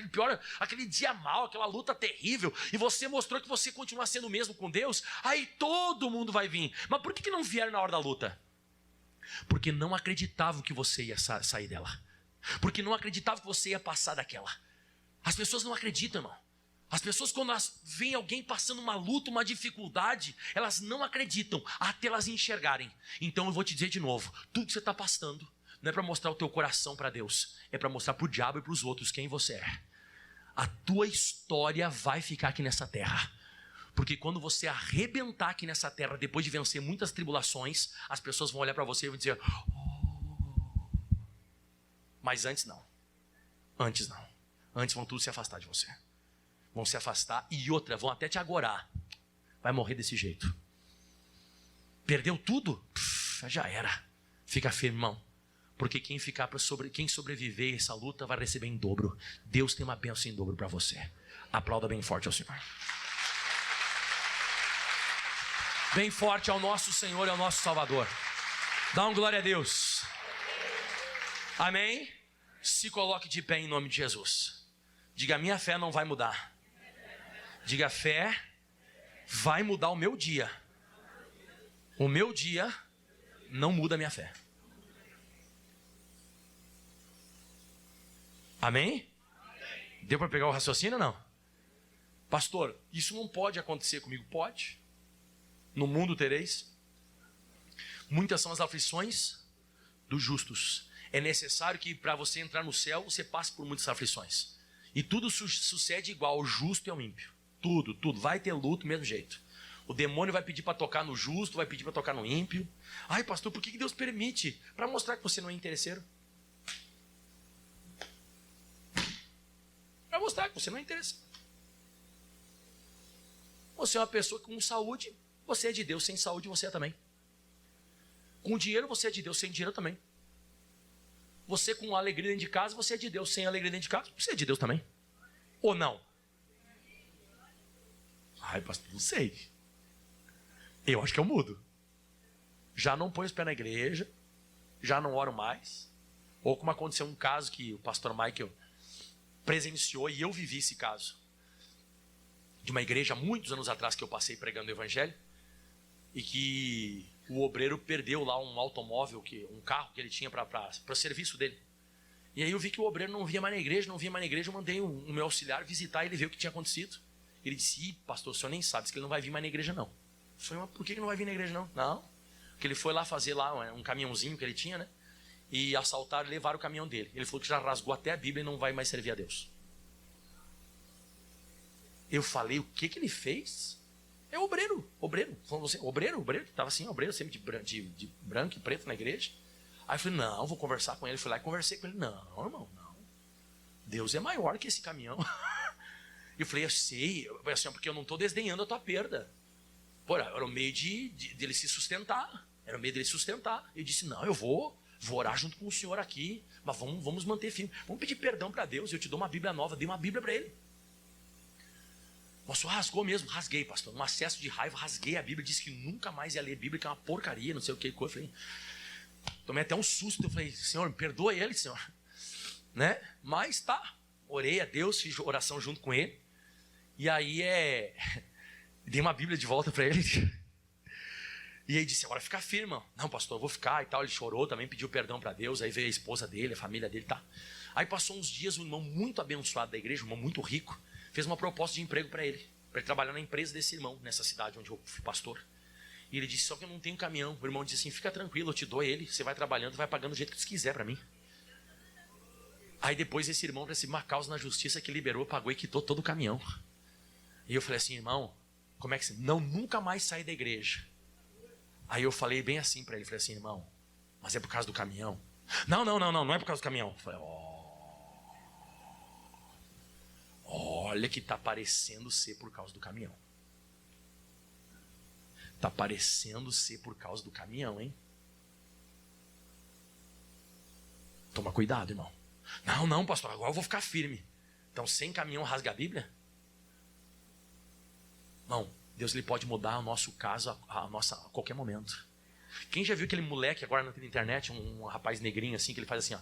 aquele dia mal, aquela luta terrível, e você mostrou que você continua sendo o mesmo com Deus, aí todo mundo vai vir. Mas por que não vieram na hora da luta? Porque não acreditavam que você ia sair dela. Porque não acreditavam que você ia passar daquela. As pessoas não acreditam, irmão. As pessoas, quando elas veem alguém passando uma luta, uma dificuldade, elas não acreditam até elas enxergarem. Então eu vou te dizer de novo, tudo que você está passando não é para mostrar o teu coração para Deus, é para mostrar para o diabo e para os outros quem você é. A tua história vai ficar aqui nessa terra. Porque quando você arrebentar aqui nessa terra, depois de vencer muitas tribulações, as pessoas vão olhar para você e vão dizer, oh. Mas antes não. Antes não. Antes vão tudo se afastar de você. Vão se afastar e outra, vão até te agorar. Vai morrer desse jeito. Perdeu tudo? Já era. Fica firme, irmão. Porque quem sobreviver a essa luta vai receber em dobro. Deus tem uma bênção em dobro para você. Aplauda bem forte ao Senhor. Bem forte ao nosso Senhor e ao nosso Salvador. Dá um glória a Deus. Amém? Se coloque de pé em nome de Jesus. Diga, minha fé não vai mudar. Diga, fé vai mudar o meu dia. O meu dia não muda a minha fé. Amém? Deu para pegar o raciocínio ou não? Pastor, isso não pode acontecer comigo. Pode. No mundo tereis. Muitas são as aflições dos justos. É necessário que para você entrar no céu, você passe por muitas aflições. E tudo sucede igual ao justo e ao ímpio. Tudo. Vai ter luto do mesmo jeito. O demônio vai pedir para tocar no justo, vai pedir para tocar no ímpio. Ai, pastor, por que Deus permite? Para mostrar que você não é interesseiro. Para mostrar que você não é interesseiro. Você é uma pessoa com saúde. Você é de Deus, sem saúde você é também. Com dinheiro você é de Deus, sem dinheiro também. Você com alegria dentro de casa, você é de Deus. Sem alegria dentro de casa, você é de Deus também. Ou não? Ai, pastor, não sei. Eu acho que eu mudo. Já não ponho os pés na igreja, já não oro mais. Ou como aconteceu um caso que o pastor Michael presenciou, e eu vivi esse caso, de uma igreja muitos anos atrás que eu passei pregando o evangelho, e que o obreiro perdeu lá um automóvel, um carro que ele tinha para o serviço dele. E aí eu vi que o obreiro não vinha mais na igreja, eu mandei o meu auxiliar visitar ele ver o que tinha acontecido. Ele disse: pastor, o senhor nem sabe que ele não vai vir mais na igreja não. Eu falei: mas por que não vai vir na igreja não? Não, porque ele foi lá fazer lá um caminhãozinho que ele tinha, né? E assaltaram e levaram o caminhão dele. Ele falou que já rasgou até a Bíblia e não vai mais servir a Deus. Eu falei: o que ele fez? É obreiro. Obreiro, que estava assim, obreiro, sempre de branco e preto na igreja. Aí eu falei: não, vou conversar com ele. Fui lá e conversei com ele. Não, irmão, não. Deus é maior que esse caminhão. Eu falei: eu sei, assim, porque eu não estou desdenhando a tua perda. Pô, era o meio dele se sustentar. Era o meio dele sustentar. Eu disse: não, eu vou orar junto com o senhor aqui, mas vamos manter firme. Vamos pedir perdão para Deus. Eu te dou uma Bíblia nova. Dei uma Bíblia para ele. Nossa, rasgou mesmo. Rasguei, pastor. Um acesso de raiva, rasguei a Bíblia. Disse que nunca mais ia ler a Bíblia, que é uma porcaria, não sei o que. Eu falei, tomei até um susto. Eu falei: Senhor, me perdoa ele, Senhor. Né? Mas tá. Orei a Deus, fiz oração junto com ele. E aí dei uma Bíblia de volta para ele. E aí disse: agora fica firme, irmão. Não, pastor, eu vou ficar e tal. Ele chorou também, pediu perdão para Deus. Aí veio a esposa dele, a família dele, tá. Aí passou uns dias, um irmão muito abençoado da igreja, um irmão muito rico, fez uma proposta de emprego para ele trabalhar na empresa desse irmão, nessa cidade onde eu fui pastor. E ele disse: só que eu não tenho caminhão. O irmão disse assim: fica tranquilo, eu te dou ele, você vai trabalhando, vai pagando do jeito que você quiser para mim. Aí depois esse irmão recebeu uma causa na justiça que liberou, pagou e quitou todo o caminhão. E eu falei assim: irmão, como é que você... Não, nunca mais saí da igreja. Aí eu falei bem assim para ele, falei assim: irmão, mas é por causa do caminhão? Não é por causa do caminhão. Eu falei: olha que tá parecendo ser por causa do caminhão. Tá parecendo ser por causa do caminhão, hein? Toma cuidado, irmão. Não, pastor, agora eu vou ficar firme. Então, sem caminhão, rasga a Bíblia? Não, Deus ele pode mudar o nosso caso a qualquer momento. Quem já viu aquele moleque agora na internet, um rapaz negrinho assim, que ele faz assim, ó.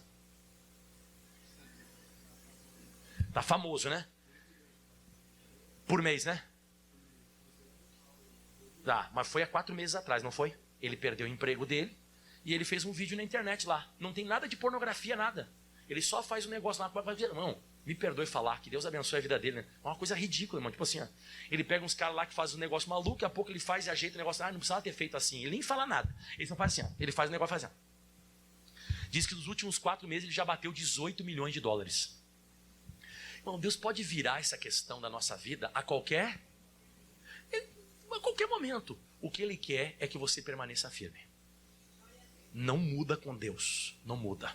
Tá famoso, né? Por mês, né? Tá, mas foi há 4 meses atrás, não foi? Ele perdeu o emprego dele e ele fez um vídeo na internet lá. Não tem nada de pornografia, nada. Ele só faz um negócio lá. Irmão, me perdoe falar, que Deus abençoe a vida dele, né? É uma coisa ridícula, irmão. Tipo assim, ó, ele pega uns caras lá que fazem um negócio maluco, daqui a pouco ele faz e ajeita o negócio. Não precisava ter feito assim. Ele nem fala nada. Ele só faz assim, ó. Ele faz o negócio e faz assim, ó. Diz que nos últimos 4 meses ele já bateu 18 milhões de dólares. Irmão, Deus pode virar essa questão da nossa vida a qualquer momento. O que Ele quer é que você permaneça firme. Não muda com Deus. Não muda.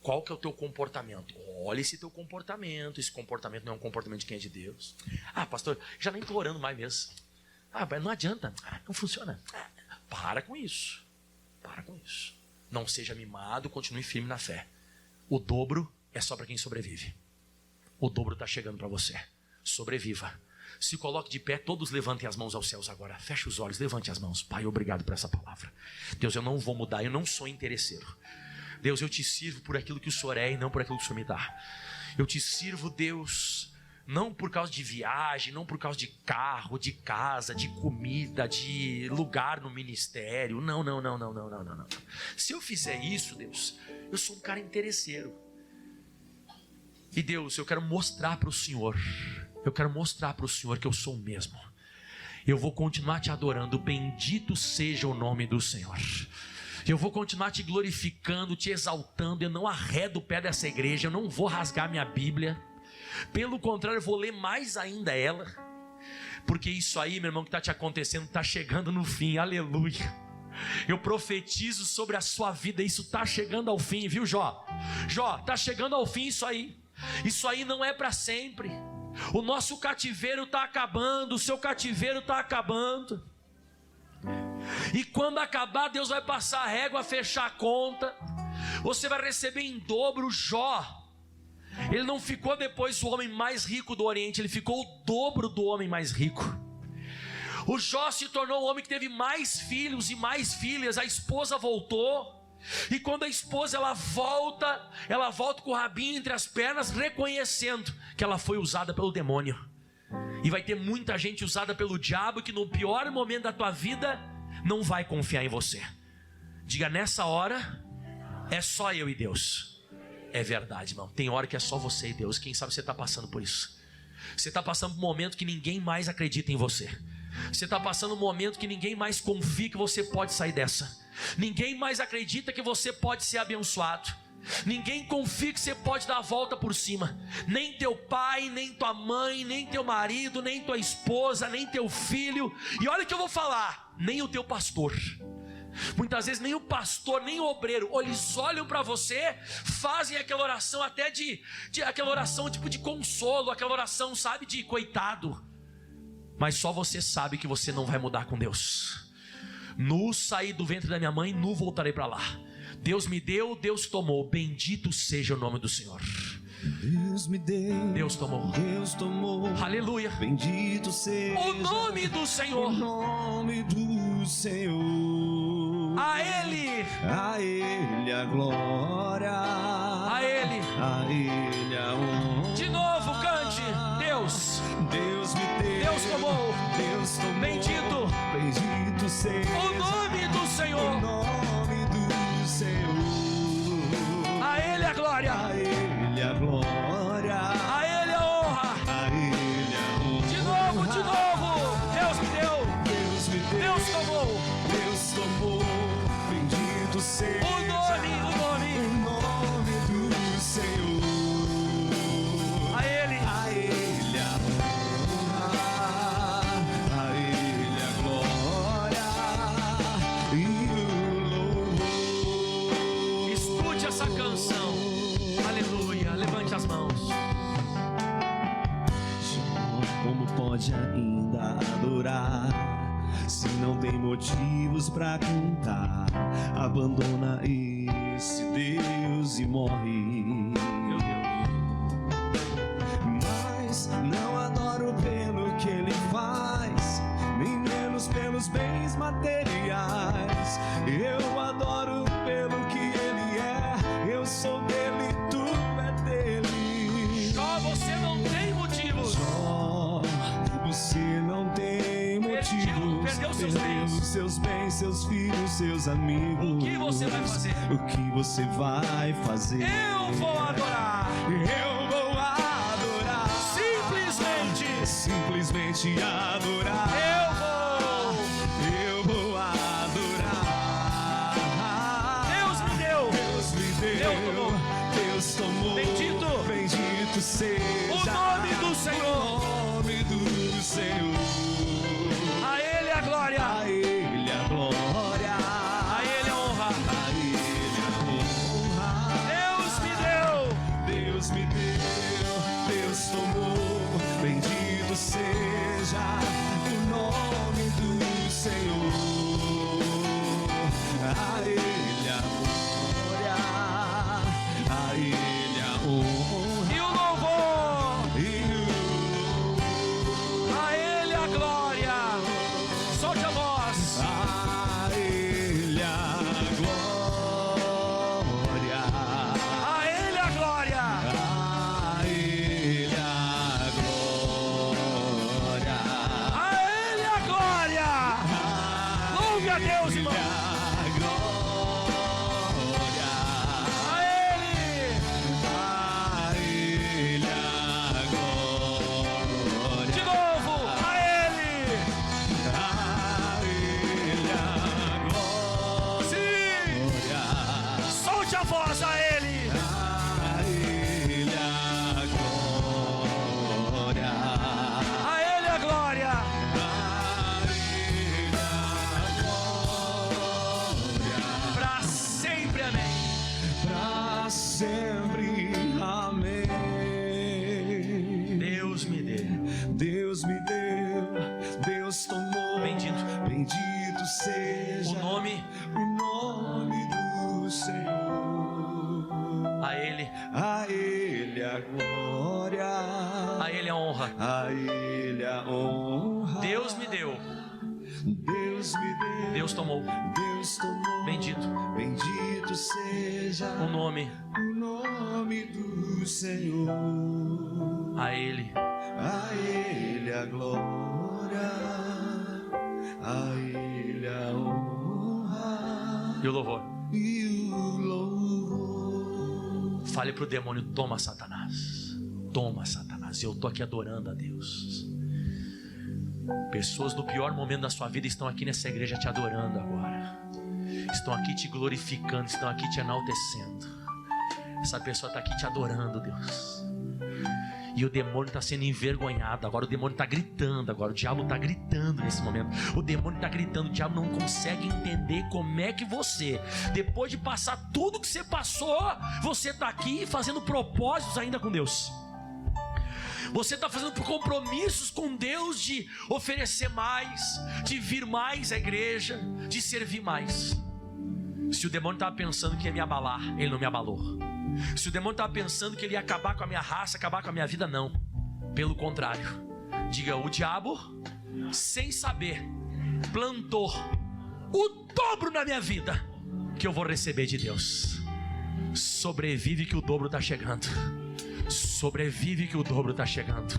Qual que é o teu comportamento? Olha esse teu comportamento. Esse comportamento não é um comportamento de quem é de Deus. Ah, pastor, já nem estou orando mais mesmo. Ah, mas não adianta. Não funciona. Para com isso. Para com isso. Não seja mimado, continue firme na fé. O dobro é só para quem sobrevive. O dobro está chegando para você. Sobreviva. Se coloque de pé, todos levantem as mãos aos céus agora. Feche os olhos, levante as mãos. Pai, obrigado por essa palavra. Deus, eu não vou mudar, eu não sou interesseiro. Deus, eu te sirvo por aquilo que o Senhor é e não por aquilo que o Senhor me dá. Eu te sirvo, Deus, não por causa de viagem, não por causa de carro, de casa, de comida, de lugar no ministério. Não. Se eu fizer isso, Deus, eu sou um cara interesseiro. E Deus, eu quero mostrar para o Senhor. Eu quero mostrar para o Senhor que eu sou o mesmo. Eu vou continuar te adorando. Bendito seja o nome do Senhor. Eu vou continuar te glorificando, te exaltando. Eu não arredo o pé dessa igreja. Eu não vou rasgar minha Bíblia. Pelo contrário, eu vou ler mais ainda ela. Porque isso aí, meu irmão, que está te acontecendo, está chegando no fim. Aleluia. Eu profetizo sobre a sua vida. Isso está chegando ao fim, viu, Jó? Jó, está chegando ao fim isso aí. Isso aí não é para sempre. O nosso cativeiro está acabando. O seu cativeiro está acabando. E quando acabar, Deus vai passar a régua, fechar a conta. você vai receber em dobro. Jó, ele não ficou depois o homem mais rico do Oriente, ele ficou o dobro do homem mais rico. O Jó se tornou o homem que teve mais filhos e mais filhas. A esposa voltou, e quando a esposa ela volta com o rabinho entre as pernas, reconhecendo que ela foi usada pelo demônio. E vai ter muita gente usada pelo diabo que no pior momento da tua vida não vai confiar em você. Diga: nessa hora é só eu e Deus. É verdade, irmão. Tem hora que é só você e Deus. Quem sabe você está passando por isso. Você está passando por um momento que ninguém mais acredita em você. Você está passando um momento que ninguém mais confia que você pode sair dessa. Ninguém mais acredita que você pode ser abençoado. Ninguém confia que você pode dar a volta por cima. Nem teu pai, nem tua mãe, nem teu marido, nem tua esposa, nem teu filho. E olha o que eu vou falar: nem o teu pastor. Muitas vezes nem o pastor, nem o obreiro, eles olham para você, fazem aquela oração até aquela oração tipo de consolo, aquela oração, sabe, de coitado. Mas só você sabe que você não vai mudar com Deus. Nu saí do ventre da minha mãe, nu voltarei para lá. Deus me deu, Deus tomou. Bendito seja o nome do Senhor. Deus me deu, Deus tomou. Deus tomou. Aleluia. Bendito seja o nome do Senhor. O nome do Senhor. A Ele a glória. A Ele a honra. De novo, cante. Deus me deu, Deus tomou. Deus tomou. Bendito seja o nome do Senhor. O nome do Senhor. A Ele a glória. A Ele a glória. A Ele a honra. A Ele a honra. De novo. Deus me deu. Deus me deu. Deus tomou. Deus tomou. Bendito seja o nome do Senhor. A Ele a honra. A Ele a glória e o louvor. Escute essa canção. Aleluia. Levante as mãos. Como pode ainda adorar se não tem motivos pra cantar? Abandona esse Deus e morre. Meu Deus. Mas não adoro pelo que Ele faz, nem menos pelos bens materiais. Eu adoro pelo que Ele é. Eu sou dele, tu é dele. Só você não tem motivos. Só você não tem motivos. Perdeu seus bens, seus filhos, seus amigos. O que você vai fazer? O que você vai fazer? Eu vou adorar. Eu vou adorar. Simplesmente adorar. Eu vou adorar. Deus me deu. Deus tomou. Bendito seja o nome do Senhor. O nome do Senhor. A Ele a glória. A Ele a glória. A Ele a honra. A Ele a honra. Deus me deu. Deus tomou. Bendito seja o nome do Senhor. A Ele a glória. A Ele a honra. E o louvor. E o A Ele a glória. Solte a voz. A Ele a glória. A Ele a glória. A Ele a glória. A Ele a glória. Louve a Deus, irmão. A glória. A Ele. A Ele a glória. De novo. A Ele. A Ele a glória. Sim. Solte a voz. A Ele. A Ele a glória. A Ele a glória. A Ele a glória. Para sempre. Amém. Pra sempre, amém. Deus me deu. Deus me deu, Deus tomou. Bendito seja O nome do Senhor. Deus tomou. Bendito. Bendito seja O nome do Senhor. a Ele. A Ele a glória, a Ele a honra E o louvor. e o louvor. Fale pro demônio: toma, Satanás. Toma, Satanás. Eu tô aqui adorando a Deus. Pessoas no pior momento da sua vida estão aqui nessa igreja te adorando agora. Estão aqui te glorificando, estão aqui te enaltecendo. Essa pessoa está aqui te adorando, Deus. E o demônio está sendo envergonhado. Agora o demônio está gritando. Agora o diabo está gritando nesse momento. O demônio está gritando. O diabo não consegue entender como é que você, depois de passar tudo que você passou, você está aqui fazendo propósitos ainda com Deus. Você está fazendo compromissos com Deus de oferecer mais, de vir mais à igreja, de servir mais. Se o demônio estava pensando que ia me abalar, ele não me abalou. Se o demônio estava pensando que ele ia acabar com a minha raça, acabar com a minha vida, não. Pelo contrário. Diga: o diabo, sem saber, plantou o dobro na minha vida que eu vou receber de Deus. Sobrevive que o dobro está chegando. Sobrevive que o dobro está chegando.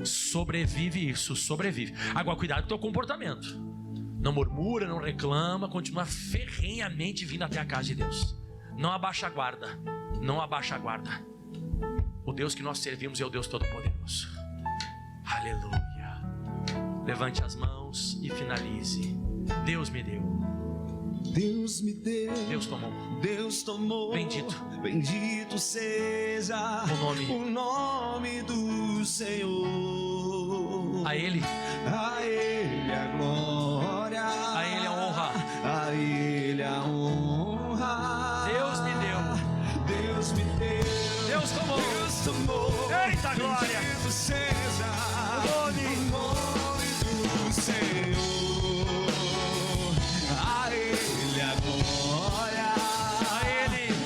Sobrevive isso, sobrevive. Agora cuidado com o teu comportamento. Não murmura, não reclama, continua ferrenhamente vindo até a casa de Deus. Não abaixa a guarda. Não abaixa a guarda. O Deus que nós servimos é o Deus Todo-Poderoso. Aleluia. Levante as mãos e finalize. Deus me deu. Deus me deu. Deus tomou. Deus tomou. Bendito. Bendito seja o nome do Senhor. A Ele. A Ele a glória. A Ele a honra. A Ele a honra. Deus me deu. Deus me deu. Deus tomou. Deus tomou. Eita glória. Bendito seja o nome do Senhor. A Ele a glória.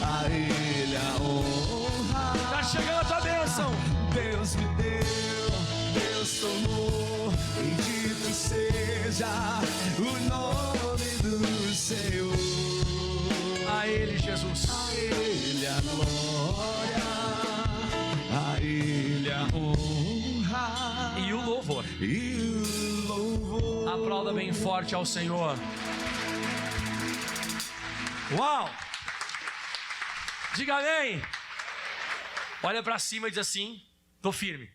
A Ele a honra. Tá chegando a tua bênção. Deus me deu, Deus tomou. Bendito seja o nome do Senhor. A Ele, Jesus. A Ele a glória, a Ele a honra E o louvor. e o louvor. Aplauda bem forte ao Senhor. Uau! Diga amém. Olha para cima e diz assim: tô firme.